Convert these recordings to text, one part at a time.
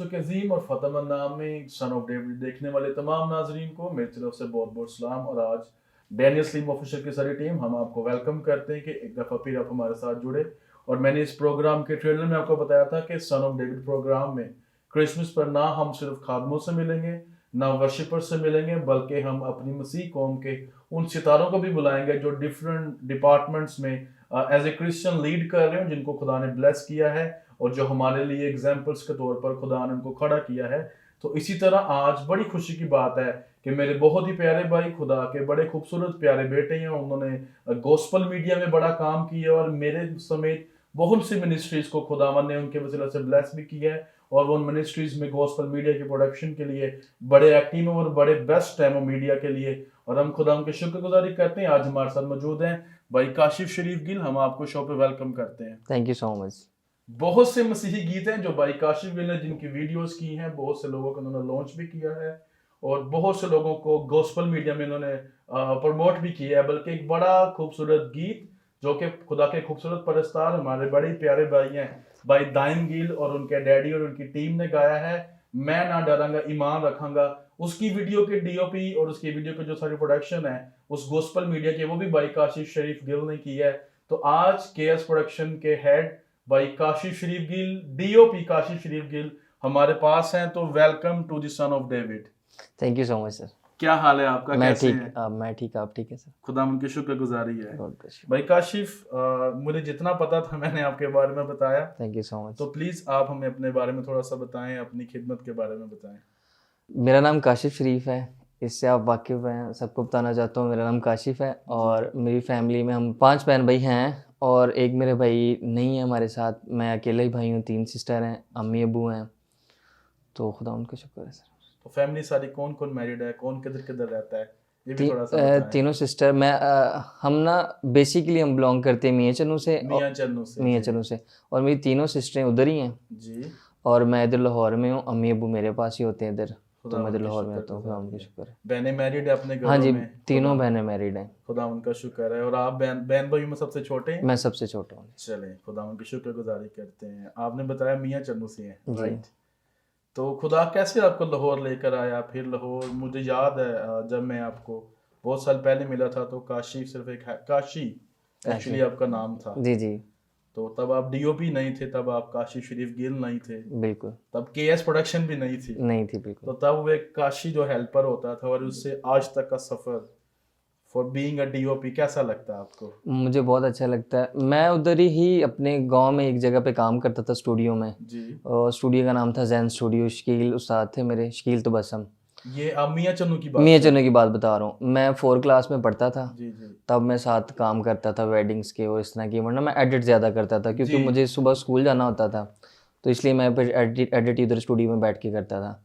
दोस्तों के अजीम और फतेहमंद नाम में सन ऑफ डेविड देखने वाले तमाम नाजरीन को मेरी तरफ से बहुत बहुत सलाम। और आज डैनियल स्लिम ऑफिशियल की सारी टीम हम आपको वेलकम करते हैं कि एक दफ़ा फिर आप हमारे साथ जुड़े। और मैंने इस प्रोग्राम के ट्रेलर में आपको बताया था कि सन ऑफ डेविड प्रोग्राम में क्रिसमस पर ना हम सिर्फ खादमों से मिलेंगे, ना वर्शिपर से मिलेंगे, बल्कि हम अपनी मसीह कौम के उन सितारों को भी बुलाएंगे जो डिफरेंट डिपार्टमेंट्स में एज ए क्रिश्चियन लीड कर रहे हैं, जिनको खुदा ने ब्लेस किया है और जो हमारे लिए एग्जाम्पल्स के तौर पर खुदा ने उनको खड़ा किया है। तो इसी तरह आज बड़ी खुशी की बात है कि मेरे बहुत ही प्यारे भाई, खुदा के बड़े खूबसूरत प्यारे बेटे हैं, उन्होंने गॉस्पल मीडिया में बड़ा काम किया और मेरे समेत बहुत सी मिनिस्ट्रीज को खुदावन ने उनके वसीला से ब्लेस भी किया है। और वो उन मिनिस्ट्रीज में गॉस्पल मीडिया की प्रोडक्शन के लिए बड़े एक्टिव हैं और बड़े बेस्ट हैं वो मीडिया के लिए। और हम खुदा उनके शुक्रगुजारी करते हैं। आज हमारे साथ मौजूद हैं भाई काशिफ शरीफ गिल, हम आपको शो पे वेलकम करते हैं। Thank you so much. बहुत से मसीही गीत हैं जो भाई काशिफ गिल ने जिनकी वीडियोस की हैं, बहुत से लोगों को उन्होंने लॉन्च भी किया है और बहुत से लोगों को गॉस्पल मीडिया में उन्होंने प्रमोट भी किया है। बल्कि एक बड़ा खूबसूरत गीत जो कि खुदा के खूबसूरत परस्तार हमारे बड़े प्यारे भाई हैं भाई दाइन गिल और उनके डैडी और उनकी टीम ने गाया है, मैं ना डरांगा ईमान रखांगा। उसकी वीडियो के डीओपी और उसकी वीडियो की जो सारी प्रोडक्शन है उस गॉस्पल मीडिया की, वो भी भाई काशिफ शरीफ गिल ने की है। तो आज केएस प्रोडक्शन के हेड भाई काशिफ शरीफ गिल, डीओपी काशिफ शरीफ गिल हमारे पास हैं। तो welcome to the son of David. Thank you so much sir. क्या हाल है आपका? मैं कैसे ठीक, हैं? मैं ठीक, आप ठीक है सर? खुदा उनकी शुक्रगुजारी है। God bless you. भाई काशिफ, मुझे जितना पता था मैंने आपके बारे में बताया, थैंक यू सो मच। तो प्लीज आप हमें अपने बारे में थोड़ा सा बताएं, अपनी खिदमत के बारे में बताएं। मेरा नाम काशिफ शरीफ है, इससे आप वाकिफ़ हैं। सबको बताना चाहता हूँ मेरा नाम काशिफ है और मेरी फैमिली में हम 5 बहन भाई हैं और एक मेरे भाई नहीं है हमारे साथ। मैं अकेला ही भाई हूँ, 3 सिस्टर हैं, अम्मी अबू हैं। तो खुदा उनका शुक्र है सर। तो फैमिली सारी कौन कौन मैरिड है, कौन किधर किधर रहता है, ये भी थोड़ा सा बताएं। तीनों सिस्टर मैं हम ना बेसिकली हम बिलोंग करते हैं मियाँ चन्नू से। मियाँ चन्नू से। मियाँ जी। चन्नू से। और मेरी तीनों सिस्टरें उधर ही हैं जी। और मैं इधर लाहौर में हूँ। अम्मी अबू मेरे पास ही होते हैं इधर, तो खुदा मैं इधर उनकी लाहौर में होता हूँ। खुदा शुक्रगुजारी उनका है। शुक्र है। बहनें मैरिड है अपने हाँ घरों जी, में? तीनों बहनें मैरिड हैं। खुदा उनका शुक्र है। और आप बहन बहन भाइयों में सबसे छोटे हैं? मैं सबसे छोटा हूँ। चलें, खुदा उनकी शुक्रगुजारी करते हैं। आपने बताया मियाँ चन्नू से हैं, जी। राइट? तो खुदा कैसे आपको लाहौर लेकर आया? फिर लाहौर, मुझे याद है जब मैं आपको बहुत साल पहले मिला था तो काशी सिर्फ एक काशी एक्चुअली आपका नाम था। जी जी तो तब आप डीओपी नहीं थे, तब आप काशी शरीफ गिल नहीं थे, बिल्कुल तब केएस प्रोडक्शन भी नहीं थी। नहीं थी बिल्कुल। तो तब वो एक काशी जो हेल्पर होता था और उससे आज तक का सफर फॉर बीइंग अ डीओपी कैसा लगता है आपको? मुझे बहुत अच्छा लगता है। मैं उधर ही अपने गांव में एक जगह पे काम करता था स्टूडियो में। जी। और स्टूडियो का नाम था जैन स्टूडियो। शकील उस्ताद थे मेरे, शकील तो बसम। ये आप मियाँ चन्नू की बात मियाँ कर रहे चन्नू की बात बता रहा हूँ। मैं 4 क्लास में पढ़ता था, हैं? जी जी। तब मैं साथ काम करता था वेडिंग्स के और इस तरह की। वरना मैं एडिट ज़्यादा करता था क्योंकि जी। मुझे सुबह स्कूल जाना होता था, तो इसलिए मैं फिर एडिट इधर स्टूडियो में बैठ के करता था।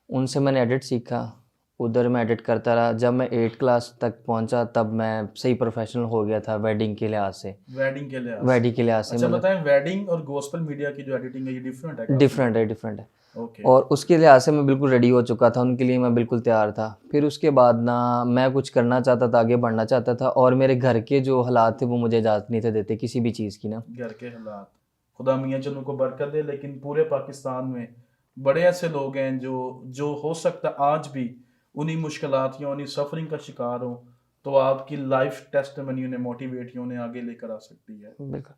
उनसे मैंने एडिट सीखा, उधर मैं एडिट करता रहा। जब मैं 8 क्लास तक पहुंचा तब मैं सही प्रोफेशनल हो गया था वेडिंग के लिहाज से। वेडिंग के लिए वेडिंग के लिहाज से अच्छा मतलब बताएं, वेडिंग और गॉस्पेल मीडिया की जो एडिटिंग है ये डिफरेंट है? डिफरेंट है। ओके। और उसके लिहाज से मैं बिल्कुल रेडी हो चुका था, उनके लिए मैं बिल्कुल तैयार था। फिर उसके बाद ना मैं कुछ करना चाहता था, आगे बढ़ना चाहता था, और मेरे घर के जो हालात थे वो मुझे इजाज़त नहीं थे देते किसी भी चीज़ की ना। घर के हालात, खुदा मियाँ चन्नू को बरकत दे, लेकिन पूरे पाकिस्तान में बड़े ऐसे लोग हैं जो हो सकता है आज भी उन्हीं मुश्किलात या उन्हीं सफरिंग का शिकार हो, तो आपकी लाइफ टेस्टिमनी उन्हें मोटिवेट या उन्हें आगे लेकर आ सकती है। बिल्कुल।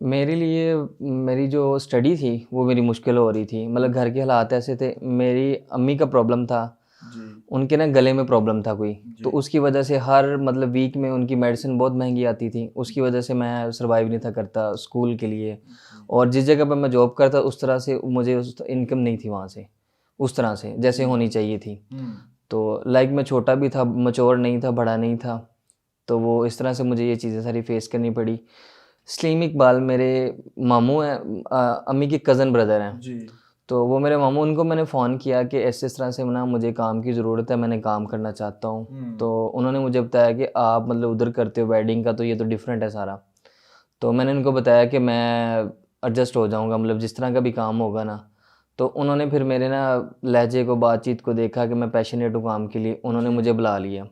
मेरे लिए मेरी जो स्टडी थी वो मेरी मुश्किल हो रही थी। मतलब घर के हालात ऐसे थे, मेरी अम्मी का प्रॉब्लम था, जी उनके ना गले में प्रॉब्लम था कोई, तो जी। उसकी वजह से हर मतलब वीक में उनकी मेडिसिन बहुत महंगी आती थी। उसकी वजह से मैं सर्वाइव नहीं था करता स्कूल के लिए। और जिस जगह पर मैं जॉब करता उस तरह से मुझे उस इनकम नहीं थी वहाँ से उस तरह से जैसे होनी चाहिए थी। तो लाइक मैं छोटा भी था, मैच्योर नहीं था, बड़ा नहीं था, तो वो इस तरह से मुझे ये चीज़ें सारी फेस करनी पड़ी। सलीम इकबाल मेरे मामू हैं, अम्मी के कज़न ब्रदर हैं। जी। तो वो मेरे मामू, उनको मैंने फ़ोन किया कि ऐसे इस तरह से ना मुझे काम की ज़रूरत है, मैंने काम करना चाहता हूँ। तो उन्होंने मुझे बताया कि आप मतलब उधर करते हो वेडिंग का, तो ये तो डिफरेंट है सारा। तो मैंने उनको बताया कि मैं एडजस्ट हो जाऊँगा, मतलब जिस तरह का भी काम होगा ना। तो उन्होंने फिर मेरे ना लहजे को, बातचीत को देखा कि मैं पैशनेट हूँ काम के लिए, उन्होंने मुझे बुला लिया।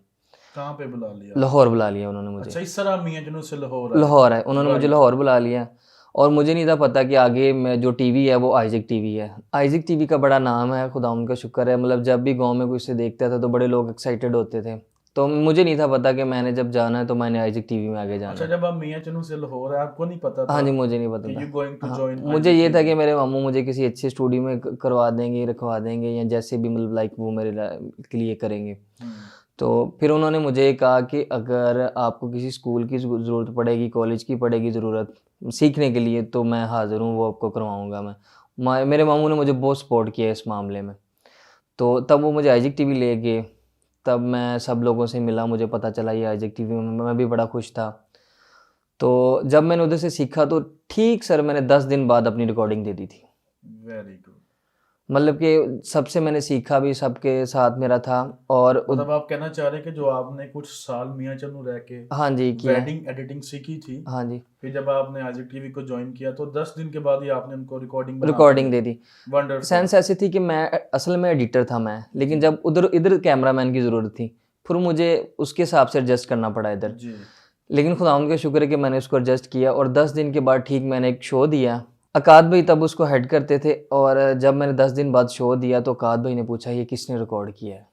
कहाँ पे बुला लिया? लाहौर बुला लिया उन्होंने मुझे। अच्छा, इस तरह मियाँ चन्नू से लाहौर आए? लाहौर है, उन्होंने मुझे लाहौर बुला लिया। और मुझे नहीं था पता कि आगे मैं जो टीवी है वो आइज़ैक टीवी है। आइज़ैक टीवी का बड़ा नाम है, खुदा उनका शुक्र है, मतलब जब भी गाँव में कोई इसे देखता था तो बड़े लोग एक्साइटेड होते थे। तो मुझे नहीं था पता कि मैंने जब जाना है तो मैंने आइज़ैक टीवी में आगे जाना अच्छा, है। जब आप मियाँ चनू से लाहौर है, आपको नहीं पता हाँ था जी, मुझे नहीं पता कि था। यू गोइंग टू हाँ, जॉइन मुझे ये था कि मेरे मामू मुझे किसी अच्छे स्टूडियो में करवा देंगे, रखवा देंगे या जैसे भी मतलब लाइक वो मेरे के लिए करेंगे। तो फिर उन्होंने मुझे कहा कि अगर आपको किसी स्कूल की ज़रूरत पड़ेगी, कॉलेज की पड़ेगी ज़रूरत सीखने के लिए तो मैं हाज़िर हूँ, वो आपको करवाऊँगा मैं। मेरे मामू ने मुझे बहुत सपोर्ट किया इस मामले में। तो तब वो मुझे आइज़ैक टीवी ले गए, तब मैं सब लोगों से मिला, मुझे पता चला ये आइज़ैक टीवी में, मैं भी बड़ा खुश था। तो जब मैंने उधर से सीखा तो ठीक सर मैंने 10 दिन बाद अपनी रिकॉर्डिंग दे दी थी। Very good. मतलब कि सबसे मैंने सीखा भी, सबके साथ मेरा था और मतलब आप कहना चाह रहे हैं कि जो आपने कुछ साल मियाँ चनू रह के हाँ जी, किया है। वेडिंग एडिटिंग सीखी थी, हाँ जी, फिर जब आपने आइज़ैक टीवी को ज्वाइन किया तो 10 दिन के बाद ही आपने उनको रिकॉर्डिंग बना के रिकॉर्डिंग दी। दे दी। वंडरफुल। सेंस ऐसी थी कि मैं असल में एडिटर था मैं, लेकिन जब इधर कैमरामैन की ज़रूरत थी, फिर मुझे उसके हिसाब से एडजस्ट करना पड़ा इधर। जी। लेकिन खुदावंद का शुक्र है कि मैंने उसको एडजस्ट किया और 10 दिन के बाद ठीक मैंने एक शो दिया। अकाद भाई तब उसको हेड करते थे और जब मैंने 10 दिन बाद शो दिया तो अकाद भाई ने पूछा ये किसने रिकॉर्ड किया है?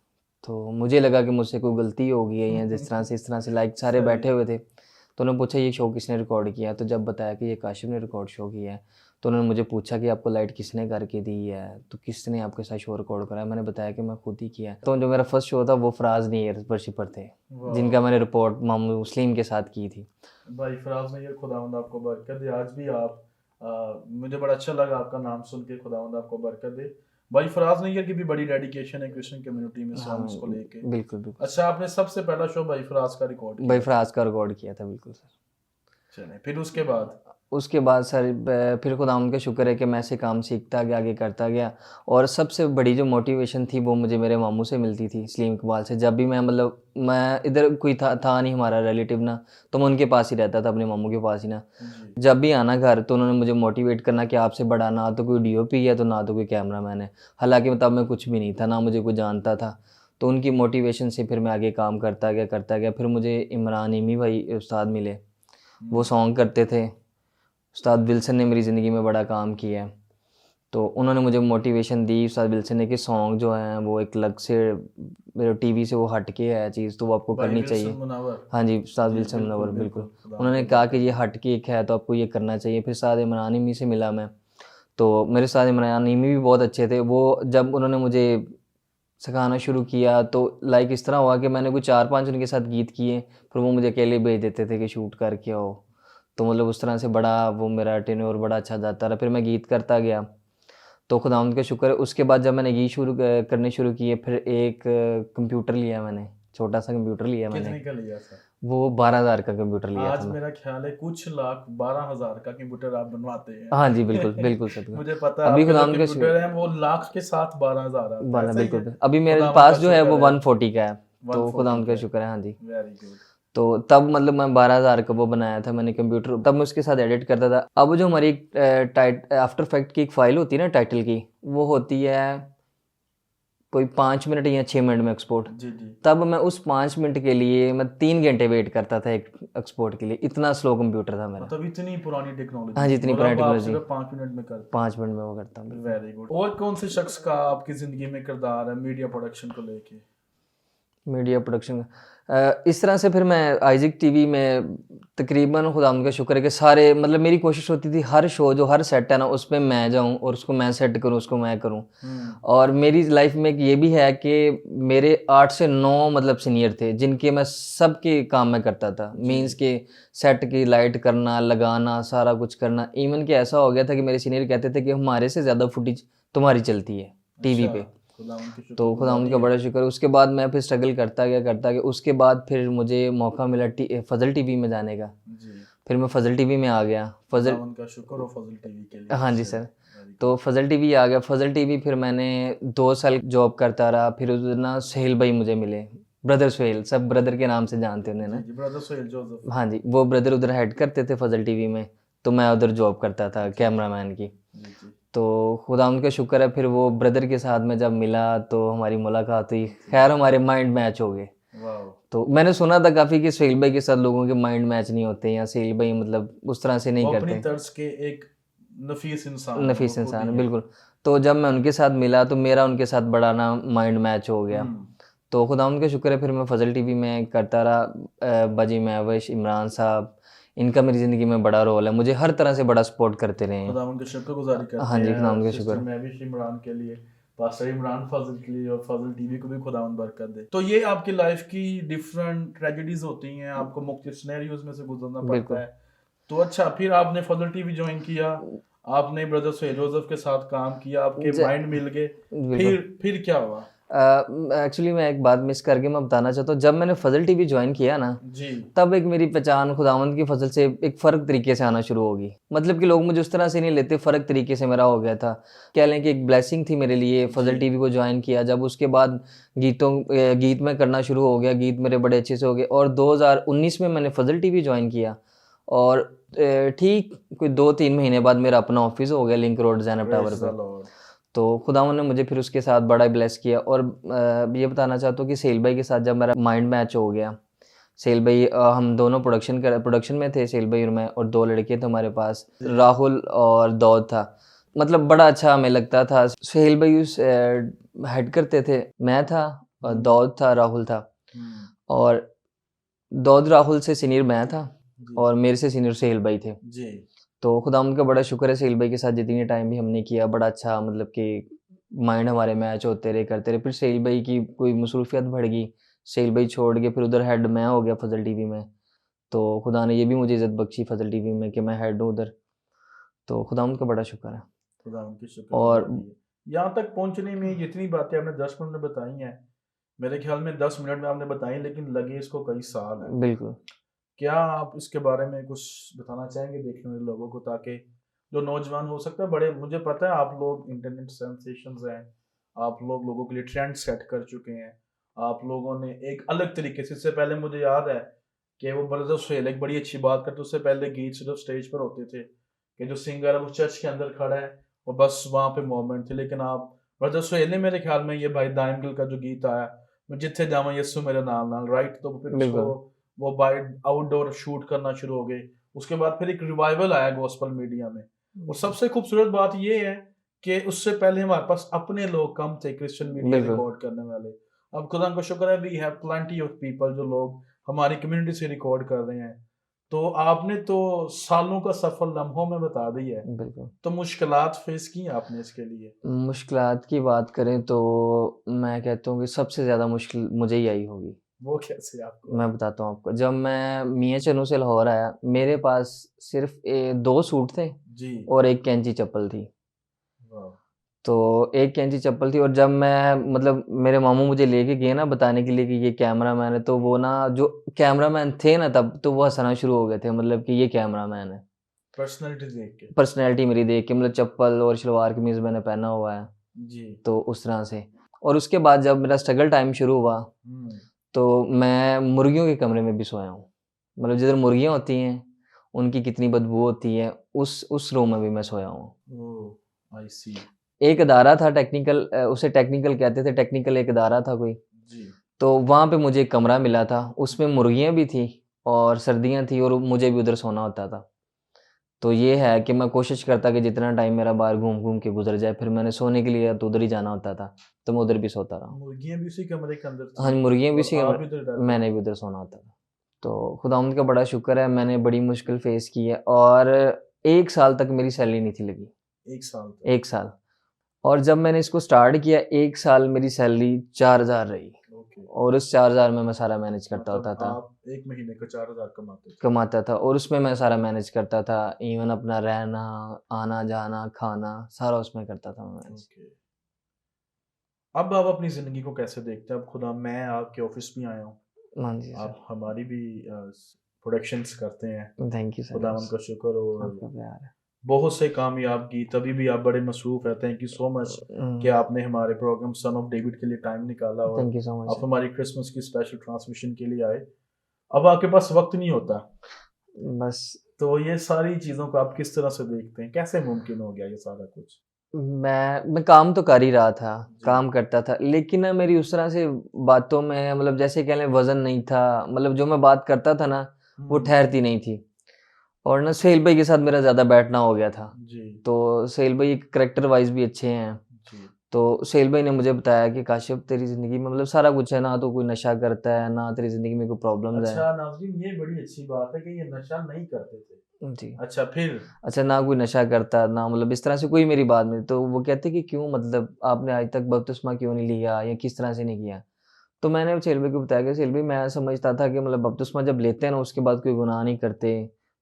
तो मुझे लगा कि मुझसे कोई गलती हो गई है या जिस तरह से इस तरह से लाइक सारे सही। बैठे हुए थे। तो उन्होंने पूछा ये शो किसने रिकॉर्ड किया है? तो जब बताया कि ये काशिफ ने रिकॉर्ड शो किया है, तो उन्होंने मुझे पूछा कि आपको लाइट किसने करके दी है? तो किसने आपके साथ शो रिकॉर्ड करा है? मैंने बताया कि मैं खुद ही किया है। तो जो मेरा फर्स्ट शो था वो फराज नियर वर्शिपर थे, जिनका मैंने रिपोर्ट मामू मुस्लिम के साथ की थी। भाई फराज नैयर, खुदावंद आपको बरकत दे। आज भी आप मुझे बड़ा अच्छा लगा आपका नाम सुन के, खुदावंद आपको बरकत दे। भाई फराज नैयर की भी बड़ी डेडिकेशन है क्रिश्चियन कम्युनिटी में हाँ, सॉन्ग्स को लेके। बिल्कुल, बिल्कुल। अच्छा, आपने सबसे पहला शो भाई फराज का रिकॉर्ड भाई किया था। फराज का रिकॉर्ड किया था, बिल्कुल सर। चलें, फिर उसके बाद उसके बाद सर फिर खुदा उनका शुक्र है कि मैं ऐसे काम सीखता गया, आगे करता गया और सबसे बड़ी जो मोटिवेशन थी वो मुझे मेरे मामू से मिलती थी, सलीम इकबाल से। जब भी मैं मतलब मैं इधर कोई था नहीं हमारा रिलेटिव ना, तो मैं उनके पास ही रहता था, अपने मामू के पास ही ना। जी। जब भी आना घर तो उन्होंने मुझे मोटिवेट करना कि आपसे बड़ा ना तो कोई डीओपी है तो ना तो कोई कैमरामैन है। हालाँकि तब मैं कुछ भी नहीं था, ना मुझे कोई जानता था। तो उनकी मोटिवेशन से फिर मैं आगे काम करता गया। फिर मुझे इमरान इमी भाई उस्ताद मिले, वो सॉन्ग करते थे। उस्ताद विल्सन ने मेरी ज़िंदगी में बड़ा काम किया है। तो उन्होंने मुझे मोटिवेशन दी उस्ताद विल्सन ने कि सॉन्ग जो हैं वो एक अलग से मेरे टीवी से वो हट के है चीज़, तो वो आपको भाई करनी विल्सन चाहिए। मुनव्वर। हाँ जी, उस्ताद जी, विल्सन बिल्कुल मुनव्वर बिल्कुल। बिल्कुल, खुदा उन्होंने उनको कहा कि बरकत ये दे। हट के एक है तो आपको ये करना चाहिए। फिर उस्ताद इमरान इमी से मिला मैं, तो मेरे उस्ताद इमरान इमी भी बहुत अच्छे थे। वो जब उन्होंने मुझे सिखाना शुरू किया तो लाइक इस तरह हुआ कि मैंने कोई 4-5 उनके साथ गीत किए, फिर वो मुझे अकेले भेज देते थे कि शूट करके आओ। तो मतलब उस तरह से बड़ा वो मेरा टेन्योर बड़ा अच्छा जाता रहा। फिर मैं गीत करता गया, तो खुदावंद का शुक्र है उसके बाद जब मैंने गीत करने शुरू किए, फिर एक कंप्यूटर लिया मैंने, छोटा-सा कंप्यूटर लिया मैंने। कितने का लिया था? वो 12,000 का कंप्यूटर लिया था आज मैं। मेरा ख्याल है कुछ लाख 12,000 का कंप्यूटर आप बनवाते हाँ जी, हैं। बिल्कुल, बिल्कुल सर, बिल्कुल। मुझे पता है अभी आपके जो खुदावंद का कंप्यूटर हैं वो लाख के साथ 12,000 आता है, बना ऐसा ही बिल्कुल, है? अभी मेरे खुदावंद पास का जो है वो शुक्र है। 140 का है, तो 140 खुदावंद का का है। शुक्र है, हाँ जी। Very good. तो तब मतलब मैं 12,000 का वो बनाया था मैंने कंप्यूटर, तब मैं उसके साथ एडिट करता था। अब जो हमारी आफ्टर इफेक्ट की एक फ़ाइल होती है ना टाइटल की, वो होती है कोई 5 मिनट या 6 मिनट में एक्सपोर्ट। जी जी। तब मैं उस 5 मिनट के लिए मैं 3 घंटे वेट करता था एक एक्सपोर्ट के लिए, इतना स्लो कंप्यूटर था मेरा। मतलब इतनी पुरानी टेक्नोलॉजी हाँ जी, थी इतनी और पुरानी अब आप टेक्नोलॉजी, सिर्फ 5 मिनट में करते 5 मिनट में वो करता हूँ हैं। बिल्कुल। Very good. और कौन से शख्स का आपकी जिंदगी में किरदार है मीडिया प्रोडक्शन को लेके? मीडिया प्रोडक्शन इस तरह से फिर मैं आइज़ैक टीवी में तकरीबन खुदावंद का शुक्र है कि सारे मतलब मेरी कोशिश होती थी हर शो जो हर सेट है ना उसमें मैं जाऊं और उसको मैं सेट करूं, उसको मैं करूं। और मेरी लाइफ में एक ये भी है कि मेरे 8 से 9 मतलब सीनियर थे जिनके मैं सबके काम में करता था। मींस के सेट की लाइट करना, लगाना, सारा कुछ करना। इवन कि ऐसा हो गया था कि मेरे सीनियर कहते थे कि हमारे से ज़्यादा फुटेज तुम्हारी चलती है टीवी अच्छा, पे। खुदावंद की तो खुदावंद शुक्रगुजारी का है। बड़ा शुक्र है। उसके बाद मैं फिर स्ट्रगल करता गया। उसके बाद फिर मुझे मौका मिला फजल टीवी में जाने का। जी। फिर मैं फजल टीवी में आ गया। फजल खुदावंद का शुक्र हो फजल टीवी के लिए। हाँ जी चलिए, सर। Very good. तो फजल टीवी आ गया। फजल टीवी फिर मैंने 2 साल जॉब करता रहा। फिर उधर ना सुहेल भाई मुझे मिले, ब्रदर सुहेल, सब ब्रदर के नाम से जानते हैं उन्हें जी ना। जी, ब्रदर सोहेल जोसेफ। हाँ जी, वो ब्रदर उधर हेड करते थे फजल टीवी में, तो मैं उधर जॉब करता था कैमरामैन की। जी जी। तो खुदा उनका शुक्र है फिर वो ब्रदर के साथ में जब मिला तो हमारी मुलाकात हुई। खैर हमारे माइंड मैच हो गए। वाह। तो मैंने सुना था काफ़ी कि सोहेल भाई के साथ लोगों के माइंड मैच नहीं होते, या सोहेल भाई मतलब उस तरह से नहीं वो अपनी करते, तर्ज के एक नफीस इंसान है, वो नफीस खुद इंसान ही है है। बिल्कुल। तो जब मैं उनके साथ मिला तो मेरा उनके साथ बड़ा ना माइंड मैच हो गया। हम्म। तो खुदावंद का शुक्र है, फिर मैं फजल टीवी में करता रहा। बाजी महविश, इमरान साहब, इनका मेरी ज़िंदगी में बड़ा रोल है, मुझे हर तरह से बड़ा सपोर्ट करते रहे हैं। खुदा उनकी शुक्रगुजारी करते हाँ जी, हैं, खुदावंद का सिस्टर शुक्र। महविश इमरान के लिए, पास्टर इमरान फजल के लिए, और फजल टीवी को भी खुदावंद बरकत दे। तो ये आपकी लाइफ की डिफरेंट ट्रेजेडीज होती हैं, आपको मुख्तलिफ सिनेरियोज में से गुजरना पड़ता बिल्कुल है। तो अच्छा, फिर आपने फजल टीवी ज्वाइन किया, आपने ब्रदर सोहेल जोसेफ के साथ काम किया, आपके ज- माइंड मिल गए, बिल्कुल। फिर क्या हुआ? एक्चुअली मैं एक बात मिस करके मैं बताना चाहता हूँ, जब मैंने फजल टीवी ज्वाइन किया ना, जी। तब एक मेरी पहचान खुदावंद की फजल से एक फ़र्क तरीके से आना शुरू होगी। मतलब कि लोग मुझे उस तरह से नहीं लेते, फ़र्क तरीके से मेरा हो गया था। कह लें कि एक ब्लेसिंग थी मेरे लिए, फजल जी। टीवी को ज्वाइन किया। जब उसके बाद गीत में करना शुरू हो गया, गीत मेरे बड़े अच्छे से हो गए, और 2019 में मैंने फजल टीवी ज्वाइन किया। और ठीक कोई 2-3 महीने बाद मेरा अपना ऑफिस हो गया link road Zainab tower praise पे। The lord. तो खुदावंद ने मुझे फिर उसके साथ बड़ा ब्लेस किया। और ये बताना चाहता हूँ कि सोहेल भाई के साथ जब मेरा माइंड मैच हो गया, सोहेल भाई, हम दोनों प्रोडक्शन में थे, सोहेल भाई और मैं, और 2 लड़के थे हमारे पास, जी। राहुल और दाऊद था। मतलब बड़ा अच्छा हमें लगता था। सोहेल भाई उस हेड करते थे, मैं था, और दाऊद था, राहुल था। हम्म। और दाऊद राहुल से सीनियर मैं था, जी। और मेरे से सीनियर सोहेल भाई थे। जी। तो खुदावंद का बड़ा शुक्र है, सोहेल भाई के साथ जितनी टाइम भी हमने किया, बड़ा अच्छा, मतलब कि माइंड हमारे मैच होते रहे, करते रहे। फिर सोहेल भाई की कोई मसरूफियत बढ़ गई, सोहेल भाई छोड़ के फिर उधर हेड मैं हो गया फजल टीवी में। तो खुदा ने ये भी मुझे इज़्ज़त बख्शी फजल टीवी में कि मैं हेड हूँ उधर। तो खुदावंद का बड़ा शुक्र है। खुदा उनकी और शुक्रगुजारी है। यहाँ तक पहुँचने में जितनी बातें आपने 10 मिनट में बताई हैं, मेरे ख्याल में 10 मिनट में आपने बताई, लेकिन लगे इसको कई साल हैं। बिल्कुल, क्या आप इसके बारे में कुछ बताना चाहेंगे देखने वाले लोगों को, ताकि जो नौजवान, हो सकता है बड़े, मुझे पता है आप लोग इंटरनेट सेंसेशंस हैं, आप लोग लोगों के लिए ट्रेंड सेट कर चुके हैं, आप लोगों ने एक अलग तरीके से, इससे पहले मुझे याद है कि वो ब्रदर सोहेल एक बड़ी अच्छी बात करते, उससे पहले गीत सिर्फ स्टेज पर होते थे कि जो सिंगर है वो चर्च के अंदर खड़ा है और बस वहाँ पे मोमेंट थे। लेकिन आप ब्रदर सोहेल ने, मेरे ख्याल में ये भाई दाइम गिल का जो गीत आया, मैं जिथे जावा यस्सु मेरे नाल नाल, राइट, तो फिर उसको बिल्कुल, वो बाय आउटडोर शूट करना शुरू हो गए। उसके बाद फिर एक रिवाइवल आया गॉस्पल मीडिया में, और सबसे खूबसूरत बात ये है कि उससे पहले हमारे पास अपने लोग कम थे क्रिश्चियन मीडिया बिल्कुल। रिकॉर्ड करने वाले। अब खुदा का शुक्र है, we have plenty of people जो लोग हमारी कम्युनिटी से रिकॉर्ड कर रहे हैं। तो आपने तो सालों का सफर लम्हों में बता दी है। बिल्कुल। तो मुश्किलात फेस की आपने इसके लिए? मुश्किलात की बात करें तो मैं कहता हूँ कि सबसे ज़्यादा मुश्किल मुझे ही आई होगी। वो कैसे आपको मैं आई? बताता हूँ आपको, जब मैं मियाँ चनू से लाहौर आया, मेरे पास सिर्फ़ 2 सूट थे जी। और 1 कैंची चप्पल थी। वाह। तो 1 कैंची चप्पल थी, और जब मैं मतलब मेरे मामू मुझे लेके गए ना बताने के लिए कि ये कैमरामैन है, तो वो ना जो कैमरामैन थे ना तब, तो वो हँसना शुरू हो गए थे, मतलब कि ये कैमरामैन है। पर्सनैलिटी देख के। पर्सनैलिटी मेरी देख के, मतलब चप्पल और शलवार कमीज़ मैंने पहना हुआ है, जी। तो उस तरह से। और उसके बाद जब मेरा स्ट्रगल टाइम शुरू हुआ, हम्म। तो मैं मुर्गियों के कमरे में भी सोया हूँ। मतलब जिधर मुर्गियाँ होती हैं, उनकी कितनी बदबू होती है, उस रूम में भी मैं सोया हूँ। ओह, आई सी। एक अदारा था टेक्निकल, उसे टेक्निकल कहते थे, टेक्निकल एक अदारा था कोई। जी। तो वहाँ पे मुझे एक कमरा मिला था, उसमें मुर्गियाँ भी थी और सर्दियाँ थी, और मुझे भी उधर सोना होता था। तो ये है कि मैं कोशिश करता कि जितना टाइम मेरा बाहर घूम-घूम के गुज़र जाए, फिर मैंने सोने के लिए तो उधर ही जाना होता था, तो मैं उधर भी सोता रहा। मुर्गियाँ भी उसी कमरे के अंदर हाँ, थी, मुर्गियाँ भी और इसी आप कमरे, भी उधर रहते मैंने थे? भी उधर सोना होता था। तो खुदावंद का बड़ा शुक्र है, मैंने बड़ी मुश्किल फ़ेस की है, और 1 साल तक मेरी सैलरी नहीं थी लगी, 1 साल तक? 1 साल। और जब मैंने इसको स्टार्ट किया, 1 साल मेरी सैलरी 4000 रही, ओके। और उस 4000 में मैं सारा मैनेज करता होता मतलब था। आप एक महीने का 4,000 कमाते थे? कमाता था, और उसमें मैं सारा मैनेज करता था, इवन अपना रहना, आना-जाना, खाना, सारा उसमें करता था मैं मैनेज। ओके। अब आप अपनी ज़िंदगी को कैसे देखते हैं? अब खुदा, मैं आपके ऑफिस भी आया हूँ, हाँ जी सर, आप हमारी भी प्रोडक्शंस करते हैं, थैंक यू सर, खुदावंद का शुक्र। और आपका प्यार है। बहुत से कामयाब गीत, अभी भी आप बड़े मसरूफ़ हैं। थैंक यू सो मच कि आपने हमारे प्रोग्राम सन ऑफ डेविड के लिए टाइम निकाला, और थैंक यू सो मच आप सर। हमारी क्रिसमस की स्पेशल ट्रांसमिशन के लिए आए। अब आपके पास वक्त नहीं होता, बस तो ये सारी चीज़ों को आप किस तरह से देखते हैं? कैसे मुमकिन हो गया ये सारा कुछ? मैं काम तो कर ही रहा था, जी। काम करता था, लेकिन ना मेरी उस तरह से बातों में मतलब जैसे कह लें वज़न नहीं था, मतलब जो मैं बात करता था ना, वो हम्म। ठहरती नहीं थी। और ना सोहेल भाई के साथ मेरा ज़्यादा बैठना हो गया था। जी। तो सोहेल भाई कैरेक्टर वाइज़ भी अच्छे हैं। जी। तो सोहेल भाई ने मुझे बताया कि काशिफ़ तेरी ज़िंदगी में मतलब सारा कुछ है, ना तो कोई नशा करता है, ना तेरी ज़िंदगी में कोई प्रॉब्लम्स हैं। अच्छा नाज़रीन, ये बड़ी अच्छी बात है कि ये नशा नहीं करते थे। जी। अच्छा फिर? अच्छा, ना कोई नशा करता, ना मतलब इस तरह से कोई मेरी बात नहीं। तो वो कहते कि क्यों, मतलब आपने आज तक बपतिस्मा क्यों नहीं लिया या किस तरह से नहीं किया? तो मैंने सोहेल भाई को बताया कि सोहेल भाई मैं समझता था कि मतलब बपतिस्मा जब लेते हैं ना उसके बाद कोई गुनाह नहीं करते।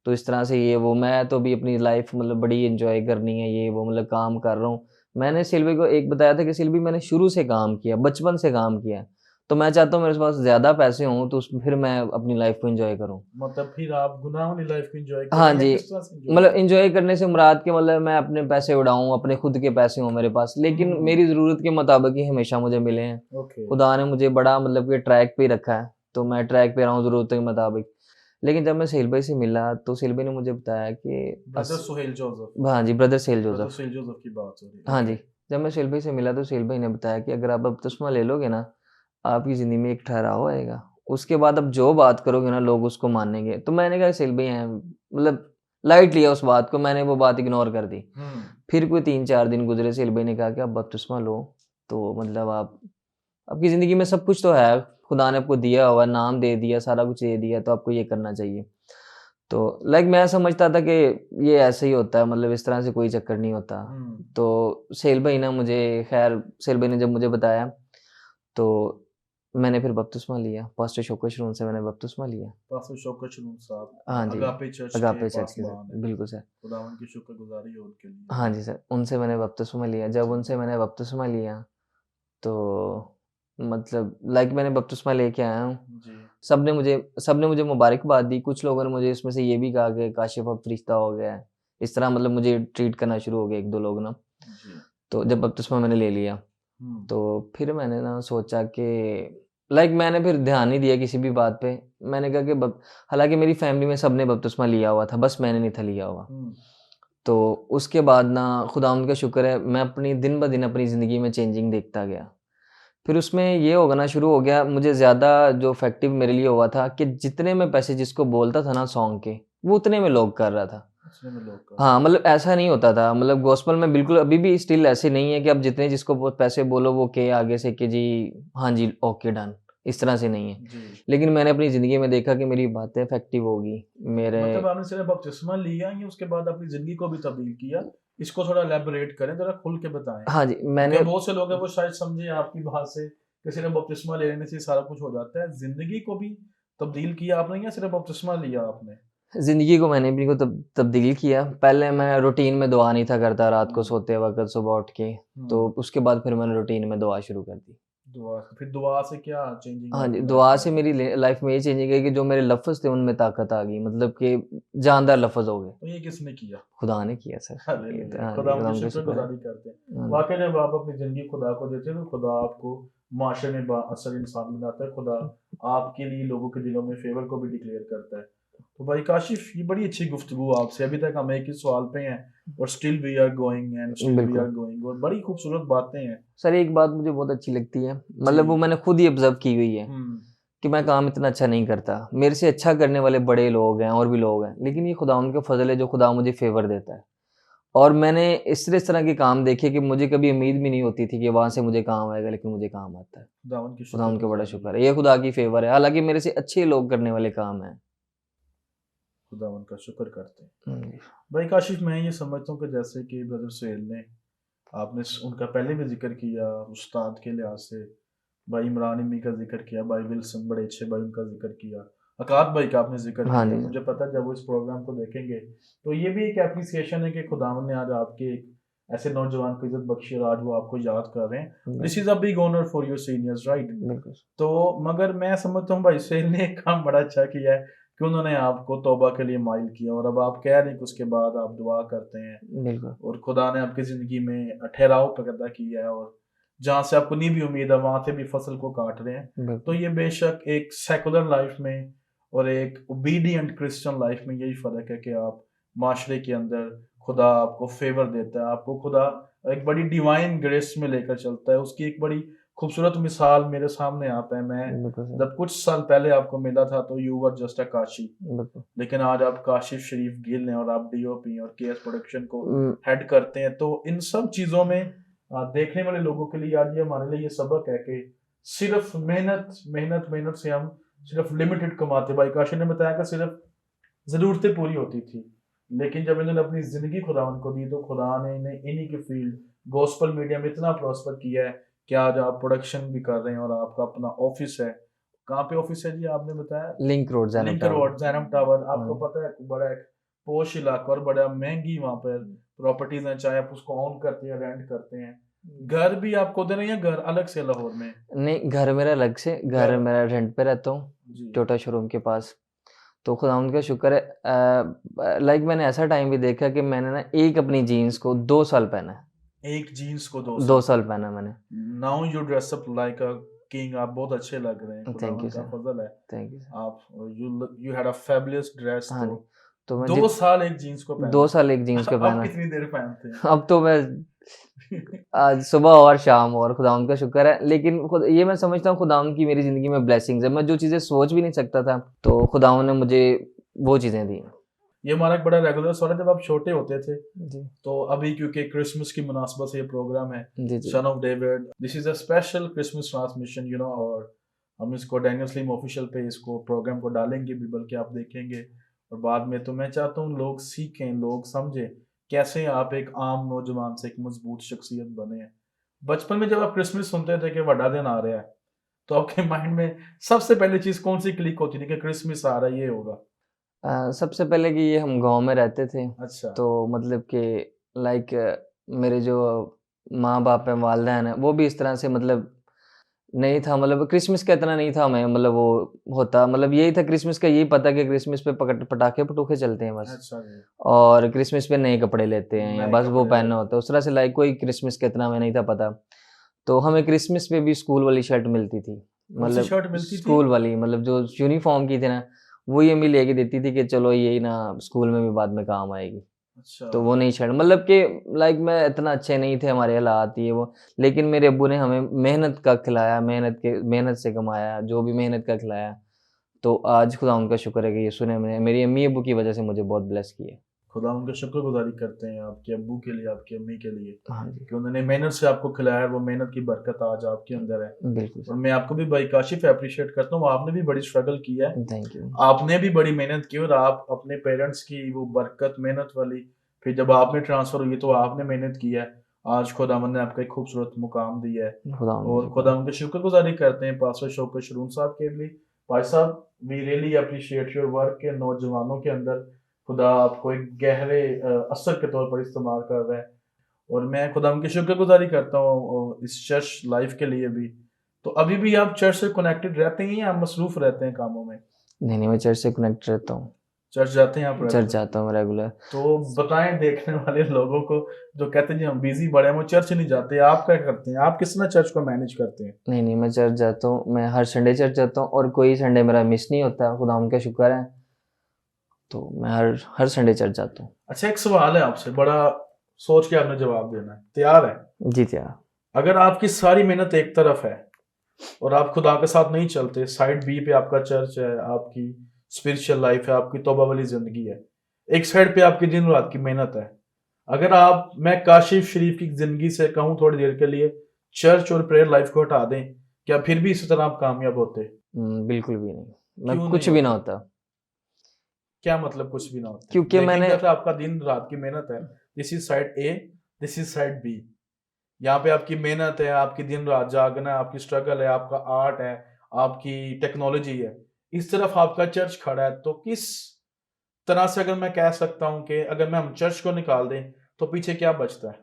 तो इस तरह से ये वो मैं तो अभी अपनी लाइफ़ मतलब बड़ी एन्जॉय करनी है, ये वो मतलब काम कर रहा हूँ। मैंने सोहेल भाई को एक बताया था कि सोहेल भाई मैंने शुरू से काम किया, बचपन से काम किया है। तो मैं चाहता हूँ मेरे पास ज़्यादा पैसे हों तो उसमें फिर मैं अपनी लाइफ़ को एन्जॉय करूँ। मतलब फिर आप गुनाह वाली लाइफ को एंजॉय हाँ करें या जी, किस तरह से एंजॉय मतलब करें? एन्जॉय करने से मुराद कि मतलब मैं अपने पैसे उड़ाऊँ, अपने खुद के पैसे हों मेरे पास, लेकिन हम्म। मेरी ज़रूरत के मुताबिक ही हमेशा मुझे मिले हैं। ओके। खुदा ने मुझे बड़ा मतलब कि ट्रैक पे ही रखा है, तो मैं ट्रैक पे रहा हूँ ज़रूरतों के मुताबिक। लेकिन जब मैं सोहेल भाई से मिला, तो सोहेल भाई ने मुझे बताया कि ब्रदर सुहेल जोसेफ। हाँ जी, brother Sohail brother Joseph. Suhail Joseph की बात हो रही है। हाँ ओके। जी, जब मैं सोहेल भाई से मिला तो सोहेल भाई ने बताया कि अगर आप बपतिस्मा ले लोगे ना, आपकी ज़िंदगी में एक ठहराव आएगा। उसके बाद आप जो बात करोगे ना लोग उसको मानेंगे। तो मैंने कहा सोहेल भाई हैं मतलब लाइट लिया उस बात को, मैंने वो बात इग्नोर कर दी। हम्म। फिर कोई 3-4 दिन गुज़रे, सोहेल भाई ने कहा कि आप बपतिस्मा लो, तो मतलब आप आपकी ज़िंदगी में सब कुछ तो है, खुदा ने आपको दिया हुआ है, नाम दे दिया, सारा कुछ दे दिया, तो आपको ये करना चाहिए। तो लाइक मैं समझता था कि ये ऐसे ही होता है, मतलब इस तरह से कोई चक्कर नहीं होता। हम्म। तो सोहेल भाई ने मुझे खैर सोहेल भाई ने जब मुझे बताया, तो मैंने फिर बपतिस्मा लिया, पास्टर शौकत शरून से मैंने बपतिस्मा लिया। पास्टर शौकत शरून हाँ साहब जी, अगापे चर्च के अगापे चर्च के पासबान सर, है। बिल्कुल सर। खुदावन की शुक्रगुजारी हो उनके लिए। हाँ जी। जी सर, उनसे मैंने बपतिस्मा लिया। जब जी। उनसे मैंने बपतिस्मा लिया, तो मतलब लाइक मैंने बपतिस्मा लेके आया हूँ। जी। सबने मुझे मुबारकबाद दी। कुछ लोगों ने मुझे इसमें से ये भी कहा कि काशिफ़ अब फ़रिश्ता हो गया है। इस तरह मतलब मुझे ट्रीट करना शुरू हो गए 1-2 लोग ना। जी। तो जब बपतिस्मा मैंने ले लिया, हम्म। तो फिर मैंने ना सोचा कि लाइक मैंने फिर ध्यान नहीं दिया किसी भी बात पे। मैंने कहा कि बप हालाँकि मेरी फ़ैमिली में सबने बपतिस्मा लिया हुआ था, बस मैंने नहीं था लिया हुआ। हम्म। तो उसके बाद ना खुदावंद का शुक्र है, मैं अपनी दिन-ब-दिन अपनी ज़िंदगी में चेंजिंग देखता गया। फिर उसमें ये होना शुरू हो गया, मुझे ज़्यादा जो इफ़ेक्टिव मेरे लिए हुआ था कि जितने मैं पैसे जिसको बोलता था ना सॉन्ग के, वो उतने में लोग कर रहा था। उसने में लोग कर हाँ, रहे मतलब ऐसा नहीं होता था, मतलब गॉस्पेल में बिल्कुल अभी भी स्टिल ऐसे नहीं है कि आप जितने जिसको पैसे बोलो वो कहे आगे से कि जी, हाँ जी, ओके डन, इस तरह से नहीं है। हैं। जी। लेकिन मैंने अपनी ज़िंदगी में देखा कि मेरी बातें इफ़ेक्टिव होगी, मेरे मतलब आपने सिर्फ बपतिस्मा लिया या उसके बाद अपनी जिंदगी को भी तब्दील किया? इसको थोड़ा एलैबोरेट करें, जरा खुल के बताएं, हाँ जी, क्योंकि मैंने बहुत से लोग हैं वो शायद समझे आपकी बात से कि सिर्फ बपतिस्मा लेने से सारा कुछ हो जाता है। जिंदगी को भी तब्दील किया आपने या सिर्फ बपतिस्मा लिया आपने? ज़िंदगी को मैंने भी को तब्दील किया। पहले मैं रूटीन में दुआ नहीं था करता रात को हम्म। सोते वक़्त सुबह उठ के, तो हम्म। उसके बाद फिर मैंने रूटीन में दुआ शुरू कर दी। दुआ फिर दुआ से क्या चेंजिंग हाँ जी, आपकी लाइफ दुआ में से आई? मेरी लाइफ़ में ये चेंजिंग आई कि जो मेरे लफ़्ज़ थे उनमें ताकत आ गई, मतलब कि जानदार लफ़्ज़ हो गए। तो ये किसने किया? खुदा ने किया सर, ये तो हालेलुया, हाँ जी, खुदा खुदा उनकी उनका शुक्र है। शुक्रगुजारी करते हैं। हाँ जी। वाक़ई जब आप अपनी ज़िंदगी खुदा को देते हैं तो खुदा आपको माशरे में बाअसर इंसान बनाता है। खुदा आपके लिए लोगों के दिलों में फ़ेवर को भी डिक्लेयर करता है। तो भाई काशिफ़, ये बड़ी अच्छी गुफ्तगू आपसे। अभी तक हम एक ही सवाल पे हैं और still we are going and still we बिल्कुल। आर गोइंग, और बड़ी खूबसूरत बातें हैं। सर एक बात मुझे बहुत अच्छी लगती है, जी। मतलब वो मैंने खुद ही ऑब्ज़र्व की हुई है हुँ। कि मैं काम इतना अच्छा नहीं करता। मेरे से अच्छा करने वाले बड़े लोग हैं और भी लोग हैं, लेकिन ये खुदावंद का फ़ज़ल है जो खुदा मुझे फ़ेवर देता है। और मैंने इस तरह के काम देखे कि मुझे कभी उम्मीद भी नहीं होती थी कि वहाँ से मुझे काम आएगा, लेकिन मुझे काम आता है। खुदावंद की खुदावंद का बड़ा शुक्रगुज़ारी शुक्र है। है। ये खुदा की फ़ेवर है, हालाँकि मेरे से अच्छे लोग करने वाले काम हैं। खुदावंद का शुक्र करते हैं। हुँ, भाई काशिफ़, मैं ये समझता हूँ कि जैसे कि ब्रदर सुहेल ने, आपने उनका पहले भी जिक्र किया उस्ताद के लिहाज से, भाई इमरान इमी का जिक्र किया, भाई विल्सन बड़े अच्छे भाई उनका जिक्र किया, अकात भाई का आपने जिक्र हाँ किया। जी, मुझे पता है जब वो इस प्रोग्राम को देखेंगे तो ये भी एक एप्रिसिएशन है कि खुदावन ने आज आपके एक ऐसे नौजवान को इज्जत बख्शी और आज वो आपको याद कर रहे हैं। दिस बिल्कुल, is a big honour for your seniors, right? बिल्कुल, तो मगर मैं समझता हूँ भाई सुहेल ने एक काम बड़ा अच्छा किया है कि उन्होंने आपको तौबा के लिए माइल किया, और अब आप कह रहे हैं कि उसके बाद आप दुआ करते हैं बिल्कुल, और खुदा ने आपकी ज़िंदगी में ठहराव पैदा किया है, और जहाँ से आपको नहीं भी उम्मीद है वहाँ से भी फसल को काट रहे हैं। तो बिल्कुल, ये बेशक एक सेकुलर लाइफ में और एक ओबीडिएंट क्रिश्चियन लाइफ में यही फ़र्क है कि आप माशरे के अंदर खुदा आपको फेवर देता है, आपको खुदा एक बड़ी डिवाइन ग्रेस में लेकर चलता है। उसकी एक बड़ी खूबसूरत मिसाल मेरे सामने आप है। मैं बिल्कुल सर। जब कुछ साल पहले आपको मिला था तो you were just a Kashi, बिल्कुल। लेकिन आज आप काशिफ शरीफ गिल हैं और आप डीओपी और केएस प्रोडक्शन को उम, हेड करते हैं। तो इन सब चीज़ों में देखने वाले लोगों के लिए आज ये हमारे लिए ये सबक है कि सिर्फ मेहनत मेहनत मेहनत से हम सिर्फ लिमिटेड कमाते। भाई काशी ने बताया कि सिर्फ ज़रूरतें पूरी होती थी, लेकिन जब इन्होंने अपनी ज़िंदगी खुदावंद को दी तो खुदा ने इन्हें इन्हीं की फील्ड गॉस्पेल मीडिया में इतना प्रॉस्पर किया है कि आज आप प्रोडक्शन भी कर रहे हैं और आपका अपना ऑफिस है। कहाँ पे ऑफिस है जी आपने बताया? Link road, Zainab link tower. Road, Jainam tower. आपको हाँ। पता है बड़ा एक पोश इलाका और बड़ा महंगी वहाँ पर प्रॉपर्टीज हैं, चाहे आप उसको ऑन करते हैं रेंट करते हैं। घर भी आपको दे रहे हैं या घर अलग से लाहौर में? नहीं, घर मेरा अलग से, घर घर मेरा रेंट पे रहता हूँ, जी टोयोटा शोरूम के पास। तो खुदावंद का शुक्र है, लाइक मैंने ऐसा टाइम भी देखा कि मैंने ना एक अपनी जीन्स को 2 साल पहना है। एक जीन्स को 2 2 साल साल पहना मैंने। Now you dress up like a king. आप बहुत अच्छे लग रहे हैं, थैंक यू खुदावंद का सर, फजल है। Thank you sir. आप you had a fabulous dress. हाँ तो जी, तो मैं 2 साल एक जीन्स को 2 पहना। साल एक जीन्स को अब पहना। कितनी देर पहनते हैं? अब तो मैं आज सुबह और शाम, और खुदावंद का शुक्र है। लेकिन खुद ये मैं समझता हूँ खुदावंद की मेरी ज़िंदगी में ब्लेसिंग्स है। मैं जो चीज़ें सोच भी नहीं सकता था, तो खुदावंद ने मुझे वो चीज़ें दी। ये हमारा एक बड़ा रेगुलर सवाल है। जब आप छोटे होते थे जी, तो अभी क्योंकि क्रिसमस की मुनासबत से ये प्रोग्राम है जी, जी। Son of David, this is a special Christmas transmission you know, और हम इसको डैनियल स्लिम ऑफिशियल पे इसको प्रोग्राम को डालेंगे भी, बल्कि आप देखेंगे और बाद में। तो मैं चाहता हूँ लोग सीखें, लोग समझें कैसे आप एक आम नौजवान से एक मजबूत शख्सियत बने हैं। बचपन में जब आप क्रिसमस सुनते थे कि बड़ा दिन आ रहा है तो आपके माइंड में सबसे पहली चीज कौन सी क्लिक होती थी कि क्रिसमस आ रहा है, ये होगा? सबसे पहले कि ये हम गाँव में रहते थे, अच्छा। तो मतलब कि लाइक मेरे जो माँ-बाप हैं, वालिदैन हैं, वो भी इस तरह से मतलब नहीं था, मतलब क्रिसमस का इतना नहीं था हमें, मतलब वो होता, मतलब यही था क्रिसमस का, यही पता कि क्रिसमस पे पटाखे-पटूखे चलते हैं बस। अच्छा जी। और क्रिसमस पे नए कपड़े लेते हैं, या नए बस वो कपड़े पहनना लेते होता है। हैं। उस तरह से लाइक कोई क्रिसमस का इतना हमें नहीं था पता। तो हमें क्रिसमस पे भी स्कूल वाली शर्ट मिलती थी। कौन सी मतलब शर्ट मिलती थी? स्कूल वाली, मतलब जो यूनिफ़ॉर्म की थी ना, वही अम्मी लेके देती थी कि चलो यही ना स्कूल में भी बाद में काम आएगी। अच्छा। तो वो नहीं शर्ट, मतलब कि लाइक मैं इतना अच्छे नहीं थे हमारे हालात ये वो, लेकिन मेरे अब्बू ने हमें मेहनत का खिलाया, मेहनत से कमाया, जो भी मेहनत का खिलाया। तो आज खुदा उनका शुक्र है कि यीशु ने मेरी अम्मी-अब्बू की वज़ह से मुझे बहुत ब्लेस किया है। खुदा उनका शुक्रगुज़ारी करते हैं आपके अब्बू के लिए, आपकी अम्मी के लिए हाँ जी, कि उन्होंने मेहनत से आपको खिलाया है, वो मेहनत की बरकत आज आपके अंदर है। बिल्कुल और सर। मैं आपको भी भाई काशिफ़ एप्रिशिएट करता हूँ, आपने भी बड़ी स्ट्रगल की है। Thank you. आपने भी बड़ी मेहनत की और आप अपने पेरेंट्स की वो बरकत, मेहनत वाली, फिर जब आप में ट्रांसफ़र हुई तो आपने मेहनत की है। आज खुदावंद ने आपको एक खूबसूरत मुकाम दिया है खुदा उनका और शुक्र खुदा है। उनकी शुक्रगुज़ारी करते हैं पास्टर शौकत शरून साहब के लिए। भाई साहब, we really appreciate your work के नौजवानों के अंदर खुदा आपको एक गहरे असर के तौर पर इस्तेमाल कर रहा है और मैं खुदा उनकी शुक्रगुज़ारी करता हूँ इस चर्च लाइफ़ के लिए भी। तो अभी भी आप चर्च से कनेक्टेड रहते हैं या आप मसरूफ़ रहते हैं कामों में? नहीं, मैं चर्च से कनेक्ट रहता हूँ। चर्च जाते हैं आप चर्च रेगुलर? जाता हूँ रेगुलर। तो बताएँ देखने वाले लोगों को जो कहते हैं जी हम बिज़ी बड़े हैं, वो चर्च नहीं जाते, आप क्या करते हैं? आप किस तरह चर्च को मैनेज करते हैं? नहीं, नहीं, मैं चर्च जाता हूँ। मैं हर संडे चर्च जाता हूँ, और कोई संडे मेरा मिस नहीं होता, खुदा उनका शुक्र है। तो मैं हर संडे चर्च जाता हूँ। अच्छा, एक सवाल है आपसे, बड़ा सोच के आपने जवाब देना है। तैयार हैं? जी, क्या? अगर आपकी सारी मेहनत एक तरफ है और आप खुदा के साथ नहीं चलते, साइड बी पे आपका चर्च है, आपकी स्पिरिचुअल लाइफ है, आपकी तौबा वाली ज़िंदगी है, एक साइड पे आपकी दिन रात की मेहनत है। अगर आप मैं काशिफ शरीफ की ज़िंदगी से कहूँ थोड़ी देर के लिए चर्च और प्रेयर लाइफ को हटा दें, क्या फिर भी इसी तरह आप कामयाब होते? बिल्कुल भी नहीं। मैं क्यों नहीं कुछ भी ना होते? होता। क्या मतलब कुछ भी ना होते? क्योंकि देखिए मैंने क्या था, आपका दिन रात की मेहनत है। This is side A, this is side B. यहाँ पे आपकी मेहनत है, आपकी दिन रात जागना है, आपकी स्ट्रगल है, आपका आर्ट है, आपकी टेक्नोलॉजी है। इस तरफ आपका चर्च खड़ा है। तो किस तरह से अगर मैं कह सकता हूँ कि अगर मैं हम चर्च को निकाल दें तो पीछे क्या बचता है?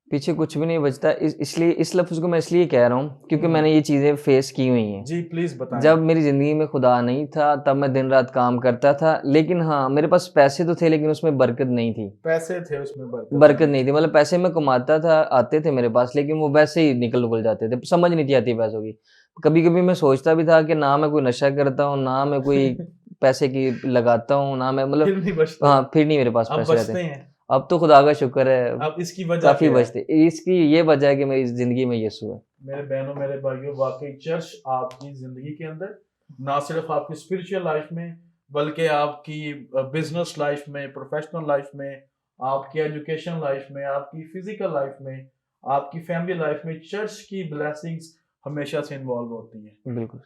पीछे कुछ भी नहीं बचता। इसलिए इस लफ्ज़ को मैं इसलिए कह रहा हूँ क्योंकि हम्म, मैंने ये चीज़ें फेस की हुई हैं। जी प्लीज बताएं। जब मेरी ज़िंदगी में खुदा नहीं था, तब मैं दिन रात काम करता था, लेकिन हाँ, मेरे पास पैसे तो थे, लेकिन उसमें बरकत नहीं थी। पैसे थे उसमें, बरकत बरकत नहीं नहीं थी। थी, मतलब पैसे मैं कमाता था, आते थे मेरे पास, लेकिन वो वैसे ही निकल जाते थे, समझ नहीं थी आती पैसों की। कभी-कभी मैं सोचता भी था कि ना मैं कोई नशा करता हूँ, ना मैं कोई पैसे की लगाता हूँ, ना मैं मतलब फिर नहीं बचते। हाँ, फिर नहीं मेरे पास अब पैसे रहते। बचते हैं। अब तो खुदा का शुक्र है, अब इसकी वजह काफी क्या है? बचते। इसकी ये वजह है कि मेरी जिंदगी में यीशु है। मेरे बहनों मेरे भाइयों, वाकई चर्च आपकी जिंदगी के अंदर ना सिर्फ आपकी स्पिरिचुअल लाइफ में, बल्कि आपकी बिजनेस लाइफ में, प्रोफेशनल लाइफ में, आपकी एजुकेशन लाइफ में, आपकी फिजिकल लाइफ में, आपकी फैमिली लाइफ में चर्च की ब्लेसिंग्स हमेशा से इन्वॉल्व होती हैं। बिल्कुल।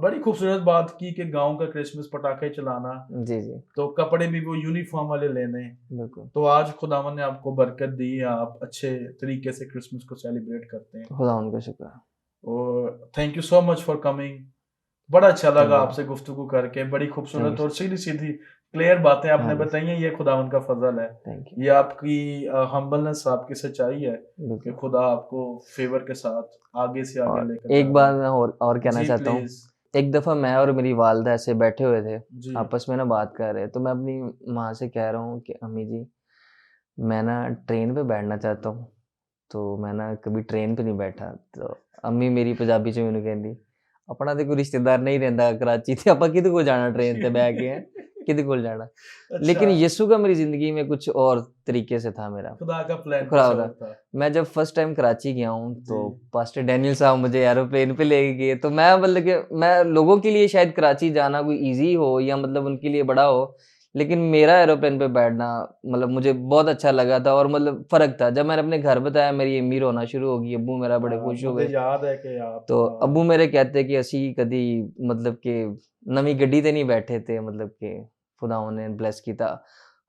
बड़ी खूबसूरत बात की कि गांव का क्रिसमस पटाखे चलाना, जी जी। तो कपड़े भी वो यूनिफॉर्म वाले लेने। बिल्कुल। तो आज खुदावन ने आपको बरकत दी, आप अच्छे तरीके से क्रिसमस को सेलिब्रेट करते हैं। खुदा उनका शुक्र है। और thank you so much for coming. बड़ा अच्छा थैंक लगा यू। आपसे गुफ्तगू करके, बड़ी थैंक खूबसूरत यू। और सीधी सीधी क्लियर बातें आपने हाँ जी। बताई हैं। ये खुदावन का फजल है, थैंक यू। ये आपकी हम्बलनेस, आपकी सच्चाई है कि बिल्कुल। खुदा आपको फेवर के साथ आगे से आगे और लेकर जा एक रहा बात है। मैं और कहना जी चाहता हूँ। प्लीज। एक दफ़ा मैं और मेरी वालदा ऐसे बैठे हुए थे, जी आपस में ना बात कर रहे, तो मैं अपनी माँ से कह रहा हूँ कि अम्मी जी, मैं ना ट्रेन पे बैठना चाहता हूँ, तो मैं ना कभी ट्रेन पे नहीं बैठा। तो अम्मी मेरी पंजाबी च मैनू कहंदी, अपना तो कोई रिश्तेदार नहीं रहिंदा कराची ते, आपां किहदे कोल जाना ट्रेन ते बैठ के हैं, किहदे कोल जाना। अच्छा, लेकिन यीशु का मेरी ज़िंदगी में कुछ और तरीके से था मेरा। खुदा का प्लान खुदा कुछ होता। और था। मैं जब फर्स्ट टाइम कराची गया हूँ, जी तो पास्टर डैनियल साहब मुझे एरोप्लेन पे लेके गए। तो मैं मतलब कि मैं लोगों के लिए शायद कराची जाना कोई ईज़ी हो या मतलब उनके लिए बड़ा हो, लेकिन मेरा एरोप्लेन पे बैठना मतलब मुझे बहुत अच्छा लगा था और मतलब फ़र्क था। जब मैंने अपने घर बताया, मेरी अम्मी रोना शुरू हो गई, अब्बू मेरा बड़े खुश हो मुझे गए। याद है कि आप तो अब्बू मेरे कहते कि असी कदी मतलब कि नवीं गड्डी ते नहीं बैठे थे, मतलब कि खुदावन ने ब्लेस कीता।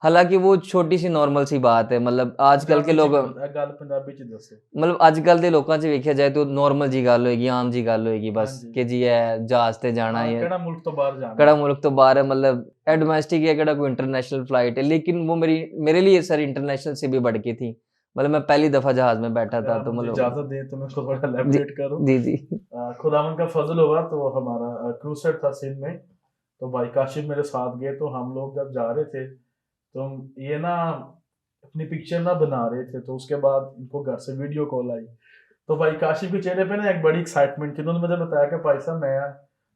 हालाँकि वो छोटी-सी नॉर्मल सी बात है, मतलब आजकल के पंजाबी च लोग गल पंजाबी च दसो। मतलब ਅੱਜ-ਕੱਲ੍ਹ ਦੇ ਲੋਕਾਂ 'ਚ ਵੇਖਿਆ ਜਾਏ ਤਾਂ ਨੋਰਮਲ ਜੀ ਗੱਲ ਹੋਏਗੀ, ਆਮ ਜੀ ਗੱਲ ਹੋਏਗੀ हाँ ਬਸ जी, ਕਿ ਜੀ ਇਹ ਜਹਾਜ਼ ਤੇ ਜਾਣਾ हाँ या केड़ा मुल्क तो बाहर जाना ਕਿਹੜਾ है। ਮੁਲਕ ਤੋਂ ਬਾਹਰ है, मतलब ਇਹ डोमेस्टिक है, ਕਿਹੜਾ कोई इंटरनेशनल फ्लाइट है, लेकिन वो मेरे लिए सर इंटरनेशनल से भी बढ़ के थी। मतलब मैं पहली दफ़ा जहाज़ में बैठा अगर था, आप तो मुझे मतलब इजाज़त दें तो मैं उसको थोड़ा जी, एलैबोरेट करूँ। जी, जी। खुदावन का फ़ज़ल हुआ तो हमारा क्रूसेड था सिंध में, तो भाई काशिफ़ मेरे साथ गए, तो हम लोग जब जा रहे थे, तो ये ना अपनी पिक्चर ना बना रहे थे, तो उसके बाद इनको घर से वीडियो कॉल आई। तो भाई काशिफ़ के चेहरे पे ना एक बड़ी एक्साइटमेंट थी। उन्होंने मुझे बताया कि भाई साहब, मैं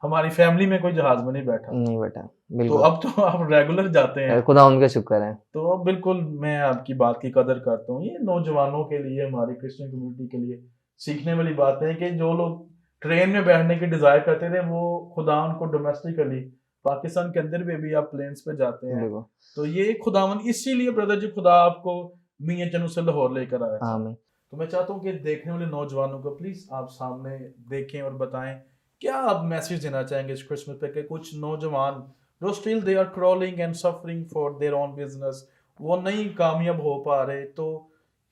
हमारी फैमिली में कोई जहाज़ में नहीं बैठा। नहीं बेटा, तो बिल्कुल। अब तो आप रेगुलर जाते हैं। खुदा उनका शुक्र है। तो बिल्कुल मैं आपकी बात की कदर करता हूँ। ये नौजवानों के लिए, हमारी क्रिश्चियन कम्युनिटी के लिए सीखने वाली बात है कि जो लोग ट्रेन में बैठने की डिज़ायर करते थे, वो खुदा उनको डोमेस्टिकली पाकिस्तान के अंदर में भी आप प्लेन्स पे जाते हैं। बिल्कुल। तो ये खुदावन इसीलिए ब्रदर जी खुदा आपको मियां चनू से लाहौर लेकर आया था। आमीन। तो मैं चाहता हूँ कि देखने वाले नौजवानों को प्लीज़ आप सामने देखें और बताएं, क्या आप मैसेज देना चाहेंगे इस क्रिसमस पे कि कुछ नौजवान जो still they are crawling and suffering for their own business, वो नहीं कामयाब हो पा रहे, तो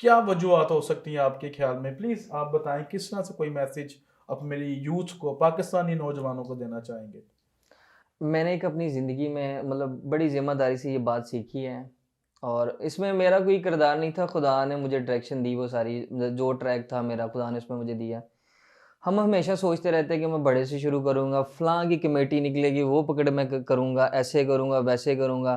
क्या वजूहत हो सकती हैं आपके ख्याल में? प्लीज़ आप बताएं किस तरह से कोई मैसेज आप मेरी यूथ को, पाकिस्तानी नौजवानों को देना चाहेंगे? मैंने एक अपनी ज़िंदगी में मतलब बड़ी ज़िम्मेदारी से ये बात सीखी है, और इसमें मेरा कोई किरदार नहीं था, खुदा ने मुझे डायरेक्शन दी वो सारी, जो ट्रैक था मेरा खुदा ने उसमें मुझे दिया। हम हमेशा सोचते रहते हैं कि मैं बड़े से शुरू करूँगा, फलाँ की कमेटी निकलेगी वो पकड़ मैं करूँगा, ऐसे करूँगा, वैसे करूँगा।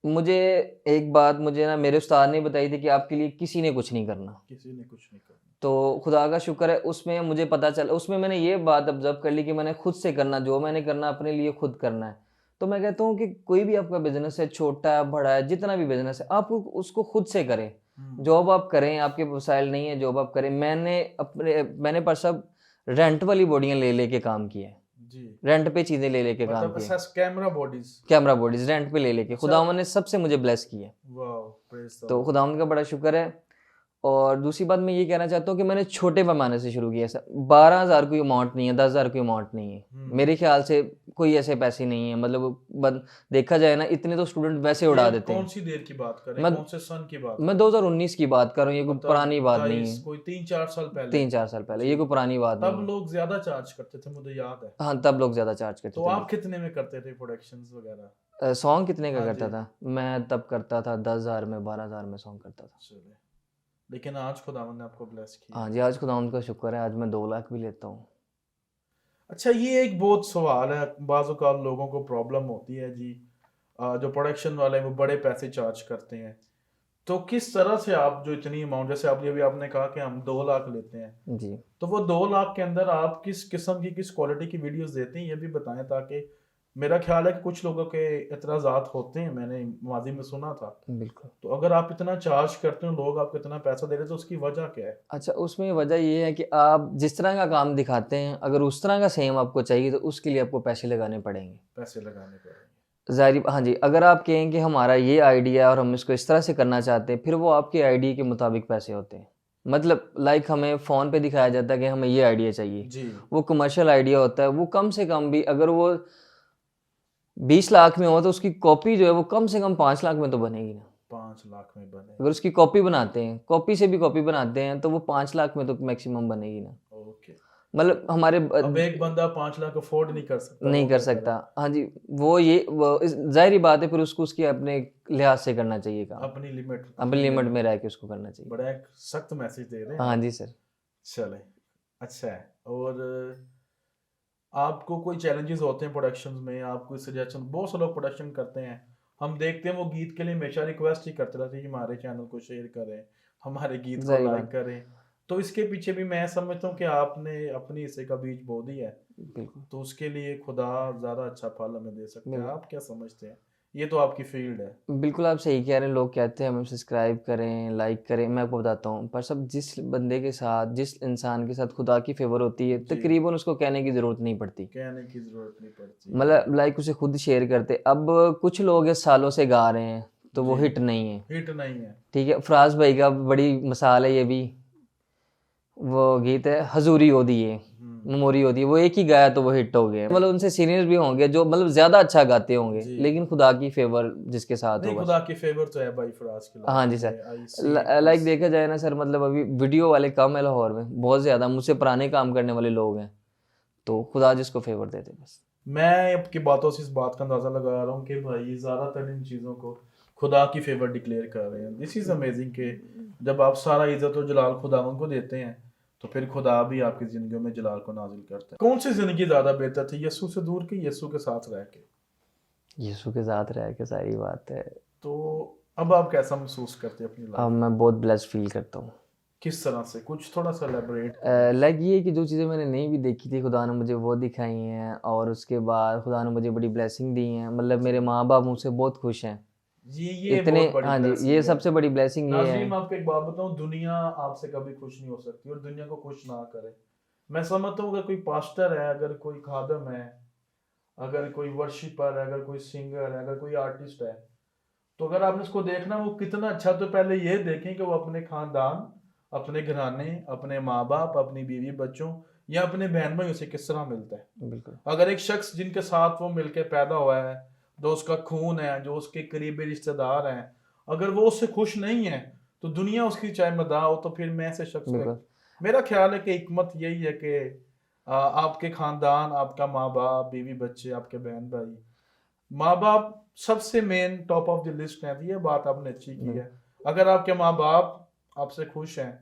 मुझे एक बात मुझे ना मेरे उस्ताद ने बताई थी कि आपके लिए किसी ने कुछ नहीं करना। किसी ने कुछ नहीं करना। तो खुदा का शुक्र है, उसमें मुझे पता चला, उसमें मैंने ये बात ऑब्ज़र्व कर ली कि मैंने खुद से करना, जो मैंने करना अपने लिए खुद करना है। तो मैं कहता हूँ कि कोई भी आपका बिज़नेस है, छोटा है, बड़ा है, जितना भी बिज़नेस है, आप उसको खुद से करें। जॉब आप करें, आपके वसाइल नहीं है, जॉब आप करें। मैंने पर सब रेंट वाली बॉडियाँ ले-ले के काम किया है। जी, रेंट पे चीज़ें ले-ले के काम मतलब किए हैं। ऐसा camera bodies. Camera bodies rent पे ले-ले के। अच्छा, खुदावंद ने सबसे मुझे ब्लेस किया है। वाह, प्रेज द तो लॉर्ड। खुदावंद का बड़ा शुक्र है। और दूसरी बात मैं ये कहना चाहता हूँ कि मैंने छोटे पैमाने से शुरू किया। 12,000 कोई अमाउंट नहीं है, 10,000 कोई अमाउंट नहीं है। मेरे ख्याल से कोई ऐसे पैसे नहीं है, मतलब देखा जाए ना, इतने तो स्टूडेंट वैसे ये उड़ा आप देते कौन हैं। सी देर की बात करें, मैं कौन से सन की बात मैं करें? 2019 की बात कर रहा हूँ, ये कोई मतलब पुरानी बात नहीं 22 है। कोई 3-4 साल पहले। 3-4 साल पहले, ये जी, कोई पुरानी बात नहीं तब है। लोग ज्यादा चार्ज करते थे, मुझे याद है। हाँ, तब लोग ज़्यादा चार्ज करते तो थे, आप बिल्कुल। कितने में करते थे प्रोडक्शंस वगैरह? सॉन्ग कितने का हाँ करता जी, था? मैं तब करता था 10,000 में, 12,000 में सॉन्ग करता था। चले, लेकिन आज खुदावन ने आपको ब्लेस किया हाँ है। जी, आज खुदावंद का शुक्र है, आज मैं 2 लाख भी लेता हूँ। अच्छा, ये एक बहुत सवाल है, बाज़ औक़ात लोगों को प्रॉब्लम होती है जी, जो प्रोडक्शन वाले हैं वो बड़े पैसे चार्ज करते हैं। तो किस तरह से आप जो इतनी अमाउंट, जैसे आप अभी आपने कहा कि हम 2 लाख लेते हैं, जी। तो वो 2 लाख के अंदर आप किस किस्म की, किस क्वालिटी की वीडियोस देते हैं, ये भी बताएं ताकि मेरा ख्याल है कि कुछ लोगों के एतराज़ात होते हैं, मैंने माजी में सुना था। बिल्कुल। तो अगर आप इतना चार्ज करते हो, लोग आपको इतना पैसा दे रहे हैं, तो उसकी वजह क्या है? अच्छा, उसमें वजह ये है कि आप जिस तरह का काम दिखाते हैं, अगर उस तरह का सेम आपको चाहिए तो उसके लिए आपको पैसे लगाने पड़ेंगे। पैसे लगाने पड़ेंगे। ज़ाहिर हाँ जी, अगर आप कहें कि हमारा ये आइडिया है और हम इसको इस तरह से करना चाहते हैं, फिर वो आपके आइडिया के मुताबिक पैसे होते हैं। मतलब लाइक हमें फ़ोन पे दिखाया जाता है कि हमें ये आइडिया चाहिए। जी। वो कमर्शियल आइडिया होता है, वो कम से कम भी अगर वो 20 लाख में हो तो उसकी कॉपी जो है वो कम से कम 5 लाख में तो बनेगी ना। 5 लाख में बने। अगर उसकी कॉपी बनाते हैं, कॉपी से भी कॉपी बनाते हैं तो वो 5 लाख में तो मैक्सिमम बनेगी ना। ओके। मतलब हमारे अब एक बंदा 5 लाख अफोर्ड नहीं कर सकता, नहीं वो कर क्या सकता। करे? हाँ जी, वो ज़ाहिर-सी बात है, फिर उसको उसकी अपने लिहाज से करना चाहिए काम। अपनी लिमिट, अपनी लिमिट में रह के उसको करना चाहिए। बड़ा एक सख्त मैसेज दे रहे हैं हाँ आप। जी सर। चले, अच्छा है। और आपको कोई चैलेंजेस होते हैं प्रोडक्शंस में? आप कोई सजेशन, बहुत से लोग प्रोडक्शन करते हैं, हम देखते हैं वो गीत के लिए हमेशा रिक्वेस्ट ही करते रहते हैं कि हमारे चैनल को शेयर करें, हमारे गीत को सही लाइक बात। करें। तो इसके पीछे भी मैं समझता हूँ कि आपने अपनी हिस्से का बीज बो दिया है, बिल्कुल, तो उसके लिए खुदा ज़्यादा अच्छा फल हमें दे सकता है। बिल्कुल। आप क्या समझते हैं? ये तो आपकी फील्ड है। बिल्कुल, आप सही कह रहे हैं, लोग कहते हैं हमें सब्सक्राइब करें, लाइक करें, मैं आपको बताता हूँ, पर सब जिस बंदे के साथ, जिस इंसान के साथ खुदा की फ़ेवर होती है, जी, तकरीबन उसको कहने की ज़रूरत नहीं पड़ती। कहने की ज़रूरत नहीं पड़ती। मतलब लाइक उसे खुद शेयर करते। अब कुछ लोग हैं सालों से गा रहे हैं, तो वो जी, हिट नहीं है, हिट नहीं है। ठीक है? फराज भाई का बड़ी मिसाल है ये भी, वो गीत है हज़ूरी ओ दिए, हम्म। मेमोरी ओ दिए, वो एक ही गाया तो वो हिट हो गया। मतलब उनसे सीनियर भी होंगे जो मतलब ज़्यादा अच्छा गाते होंगे, जी, लेकिन खुदा की फ़ेवर जिसके साथ हो नहीं, बस। खुदा की फेवर तो है भाई फराज की हाँ लाइफ जी सर। में, आई सी इट लाइक दिस। देखा जाए ना सर, मतलब अभी वीडियो वाले कम है लाहौर में, बहुत ज़्यादा मुझसे पुराने काम करने वाले लोग हैं, तो खुदा जिसको फ़ेवर दे दे बस। मैं आपकी बातों से इस बात का अंदाजा लगा रहा हूँ कि भाई ज़्यादातर इन चीज़ों को खुदा की फेवर डिक्लेयर कर रहे हैं। दिस इज़ अमेजिंग कि जब आप सारा इज्जत और जलाल खुदावन को देते हैं, तो फिर खुदा भी आपकी ज़िंदगी में जलाल को नाजिल करता है। कौन सी ज़िंदगी ज़्यादा बेहतर थी, यीशु से दूर की, यीशु के साथ रह के? यीशु के साथ रह के, सारी बात है। तो अब आप कैसा महसूस करते हैं अपनी अब लाइफ? मैं बहुत ब्लेस्ड फील करता हूँ। किस तरह से, कुछ थोड़ा सा एलेबोरेट करें। लाइक ये कि जो चीज़ें मैंने नहीं भी देखी थी, खुदा ने मुझे वो दिखाई हैं, और उसके बाद खुदा ने मुझे बड़ी ब्लेसिंग दी हैं। मतलब मेरे जी, माँ-बाप मुझसे बहुत खुश हैं। ये इतने बहुत बड़ी हाँ जी, ये ब्लेसिंग है। सबसे बड़ी ब्लेसिंग ये नाज़रीन, है। मैं आपको एक बात बताऊं, दुनिया आपसे कभी खुश नहीं हो सकती और दुनिया को खुश ना करे। मैं समझता हूँ अगर कोई पास्टर है, अगर कोई खादम है, अगर कोई वर्शिपर है, अगर कोई सिंगर है, अगर कोई आर्टिस्ट है, तो अगर आपने उसको देखना वो कितना अच्छा, तो पहले ये देखें कि वो अपने खानदान, अपने घराने, अपने माँ बाप, अपनी बीवी बच्चों या अपने बहन भाइयों से किस तरह मिलता है। बिल्कुल, अगर एक शख्स जिनके साथ वो मिलके पैदा हुआ है, जो उसका खून है, जो उसके करीबी रिश्तेदार हैं, अगर वो उससे खुश नहीं है, तो दुनिया उसकी चाहे मदाह हो, तो फिर मैं ऐसे शख्स का, बिल्कुल, मेरा ख्याल है कि हिकमत यही है कि आपके खानदान, आपका माँ बाप, बीवी बच्चे, आपके बहन भाई, माँ बाप सबसे main top of the list है। ये बात आपने अच्छी की बिल्कुल, है। अगर आपके माँ बाप आपसे खुश हैं,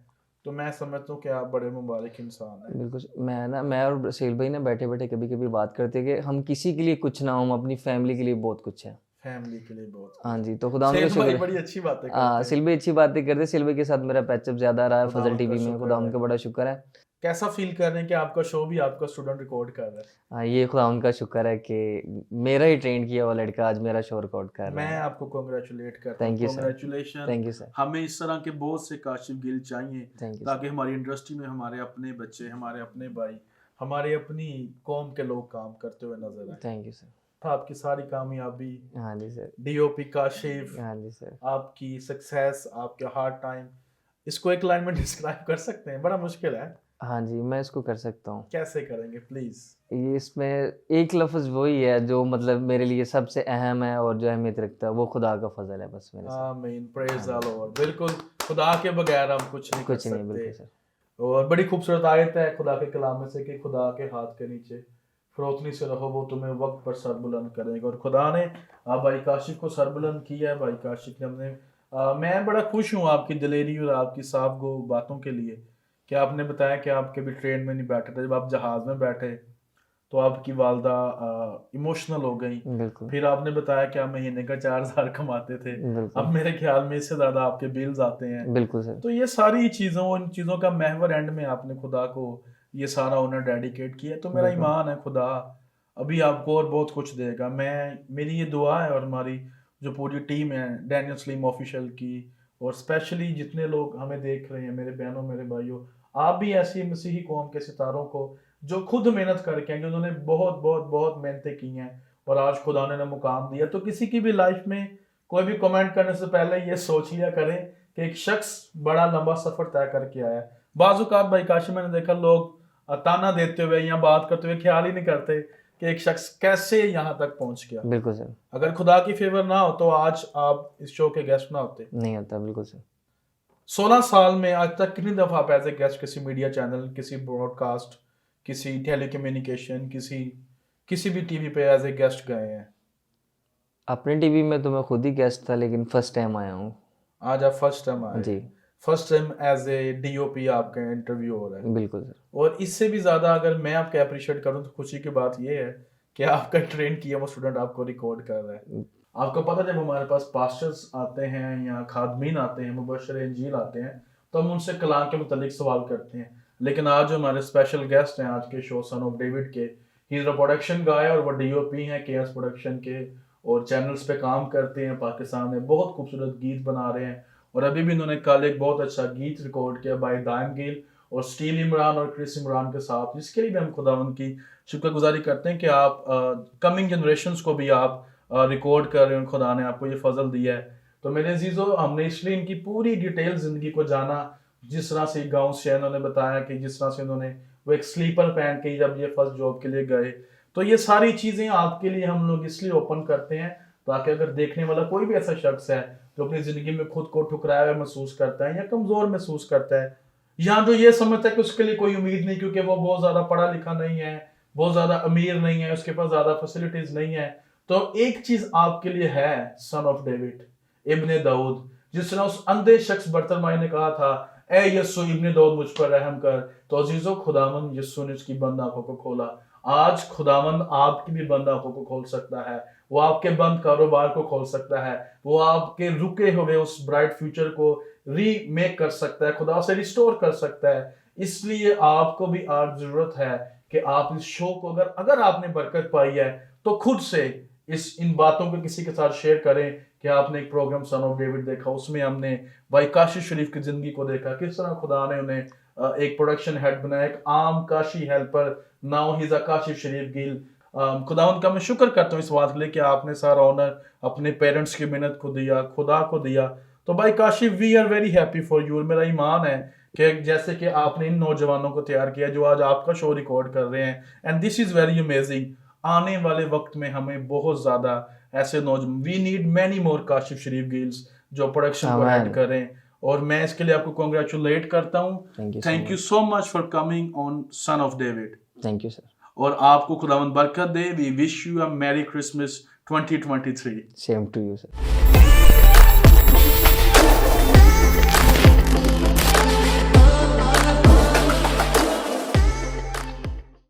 तो मैं समझता हूँ कि आप बड़े मुबारक इंसान हैं। बिल्कुल। मैं और सेल भाई ना बैठे-बैठे कभी-कभी बात करते हैं कि हम किसी के लिए कुछ ना हो, हम अपनी फैमिली के लिए बहुत कुछ हैं। फैमिली के लिए बहुत हाँ कुछ जी, है। तो खुदावंद का सेठ भाई शुक्र बड़ी है। अच्छी बातें करते हैं। सिल भाई अच्छी बातें करते हैं, सिल भाई के साथ मेरा पैचअप ज़्यादा रहा है फ़ज़ल खुदावंद का टीवी में, शुक्र है। खुदावंद का बड़ा शुक्र है। कैसा फील कर रहे हैं कि आपका शो भी आपका स्टूडेंट रिकॉर्ड कर रहा है? हाँ, ये खुदावंद का शुक्र है कि मेरा ही ट्रेंड किया हुआ लड़का आज मेरा शो रिकॉर्ड कर रहा मैं है। आपको कॉन्ग्रेचुलेट करता हूँ। Thank you sir, congratulation. Thank you sir, हमें इस तरह के बहुत से काशिफ गिल चाहिए, थैंक यू ताकि सर, हमारी इंडस्ट्री में हमारे अपने बच्चे, हमारे अपने भाई, हमारे अपनी कौम के लोग काम करते हुए नजर आए। Thank you sir. था आपकी सारी कामयाबी, हाँ जी सर, डीओपी काशिफ, हाँ जी सर। आपकी सक्सेस, आपके हार्ड टाइम, इसको एक लाइन में डिस्क्राइब कर सकते हैं? बड़ा मुश्किल है। हाँ जी, मैं इसको कर सकता हूँ। कैसे करेंगे प्लीज? ये इसमें एक लफ्ज़ वही है जो मतलब मेरे लिए सबसे अहम है और जो अहमियत रखता है, वो खुदा का फ़ज़ल है बस मेरे साथ। आमीन, प्रेज हाँ द जी, लॉर्ड। बिल्कुल, खुदा के बगैर हम कुछ नहीं कर कुछ नहीं, सकते। बिल्कुल सर। और बड़ी खूबसूरत आयत है खुदा के कलाम में से कि खुदा के हाथ के नीचे फरोतनी से रहो, वो तुम्हें वक्त पर सर बुलंद करेगा। और खुदा ने भाई काशिफ को सर बुलंद किया है। भाई काशिफ ने हमने मैं बड़ा खुश हूँ आपकी दिलेरी और आपकी साफ गो बातों के लिए, कि आपने बताया कि आप कभी ट्रेन में नहीं बैठे थे, जब आप जहाज़ में बैठे तो आपकी वालदा इमोशनल हो गई। बिल्कुल, फिर आपने बताया कि आप महीने का 4,000 कमाते थे, बिल्कुल, अब मेरे ख्याल में इससे ज़्यादा आपके बिल्स आते हैं। बिल्कुल सर। तो ये सारी चीज़ों, इन चीज़ों का महवर एंड में आपने खुदा को ये सारा ऑनर डेडिकेट किया। तो मेरा बिल्कुल, ईमान है खुदा अभी आपको और बहुत कुछ देगा। मेरी ये दुआ है और हमारी जो पूरी टीम है डैनियल सलीम ऑफिशियल की, और स्पेशली जितने लोग हमें देख रहे हैं, मेरे बहनों मेरे भाइयों, आप भी ऐसी मसीही कौम के सितारों को जो खुद मेहनत करके हैं, जिन्होंने बहुत बहुत बहुत मेहनतें की हैं और आज खुदा ने मुकाम दिया, तो किसी की भी लाइफ में कोई भी कमेंट करने से पहले ये सोच लिया करें कि एक शख्स बड़ा लंबा सफर तय करके आया है। बाज़-औक़ात भाई काशी मैंने देखा लोग ताना देते हुए या बात करते हुए ख्याल ही नहीं करते कि एक शख्स कैसे यहाँ तक पहुंच गया। बिल्कुल सर। अगर खुदा की फेवर ना हो तो आज आप इस शो के गेस्ट ना होते। नहीं होता, बिल्कुल सर। 16 साल में आज तक कितनी दफा आप एज ए गेस्ट किसी मीडिया चैनल, किसी ब्रॉडकास्ट, किसी टेलीकम्युनिकेशन, किसी किसी भी टीवी पे एज ए गेस्ट गए हैं? अपने टीवी में तो मैं खुद ही गेस्ट था, लेकिन फर्स्ट टाइम आया हूँ। आज आप फर्स्ट टाइम आए। जी। First time as a DOP आपका इंटरव्यू हो रहा है। बिल्कुल सर। और इससे भी ज़्यादा अगर मैं आपका अप्रिशिएट करूं तो खुशी की बात यह है कि आपका ट्रेन किया वो स्टूडेंट आपको रिकॉर्ड कर रहा है। आपको पता है जब हमारे पास पास्टर्स आते हैं या खादमीन आते हैं, मुबश्शिर इंजील आते हैं, तो हम उनसे कलाम के मुतालिक सवाल करते हैं। लेकिन आज जो हमारे स्पेशल गेस्ट हैं आज के शो सन ऑफ डेविड के, ही इज़ अ प्रोडक्शन गाय और वो डीओपी हैं केएस प्रोडक्शन के, और चैनल्स पे काम करते हैं पाकिस्तान में, बहुत खूबसूरत गीत बना रहे हैं। और अभी भी इन्होंने कल एक बहुत अच्छा गीत रिकॉर्ड किया बाय दाइम गिल और स्टीव इमरान और क्रिस इमरान के साथ, जिसके लिए भी हम खुदावंद की शुक्रगुजारी करते हैं कि आप कमिंग जनरेशन्स को भी आप रिकॉर्ड कर रहे हैं, खुदा ने आपको ये फजल दिया है। तो मेरे अजीजों, हमने इसलिए इनकी पूरी डिटेल जिंदगी को जाना, जिस तरह से गाँव से इन्होंने बताया कि जिस तरह से उन्होंने वो एक स्लीपर पहन के जब ये फर्स्ट जॉब के लिए गए, तो ये सारी चीज़ें आपके लिए हम लोग इसलिए ओपन करते हैं ताकि अगर देखने वाला कोई भी ऐसा शख्स है जो अपनी ज़िंदगी में खुद को ठुकराया हुआ महसूस करता है या कमज़ोर महसूस करता है, या जो ये समझता है कि उसके लिए कोई उम्मीद नहीं क्योंकि वो बहुत ज़्यादा पढ़ा लिखा नहीं है, बहुत ज़्यादा अमीर नहीं है, उसके पास ज़्यादा फैसिलिटीज़ नहीं है, तो एक चीज़ आपके लिए है, सन ऑफ डेविड, इब्ने दाऊद। जिस तरह उस अंधे शख्स बर्तलमाई ने कहा था, ए यस्सु इब्ने दाऊद मुझ पर रहम कर, तो अजीजों खुदावंद यस्सु ने उसकी बंद आंखों को खोला। आज खुदावंद आपकी भी बंद आंखों को खोल सकता है, वो आपके बंद कारोबार को खोल सकता है, वो आपके रुके हुए उस ब्राइट फ्यूचर को रीमेक कर सकता है, खुदा से रिस्टोर कर सकता है। इसलिए आपको भी आज जरूरत है कि आप इस शो को अगर आपने बरकत पाई है तो खुद से इन बातों को किसी के साथ शेयर करें कि आपने एक प्रोग्राम सन ऑफ डेविड देखा, उसमें हमने भाई काशी शरीफ की जिंदगी को देखा, किस तरह खुदा ने उन्हें एक प्रोडक्शन हेड बनाया, एक आम काशी helper, now he is a Kashif Sharif Gill. खुदावंद का मैं शुक्र करता हूँ इस बात के लिए कि आपने सारा ऑनर अपने पेरेंट्स की मेहनत को दिया, खुदा को दिया। तो भाई Kashif, we are very happy for you. मेरा ईमान है कि जैसे कि आपने इन नौजवानों को तैयार किया जो आज आपका शो रिकॉर्ड कर रहे हैं, and this is very amazing. आने वाले वक्त में हमें बहुत ज़्यादा ऐसे नौजवान, we need many more Kashif Sharif Gills जो प्रोडक्शन को हेड करें, और मैं इसके लिए आपको कॉन्ग्रेचुलेट करता हूँ। Thank you so much for coming on son of David. Thank you sir. और आपको खुदावंद बरकत दे। We wish you a merry Christmas 2023। Same to you sir.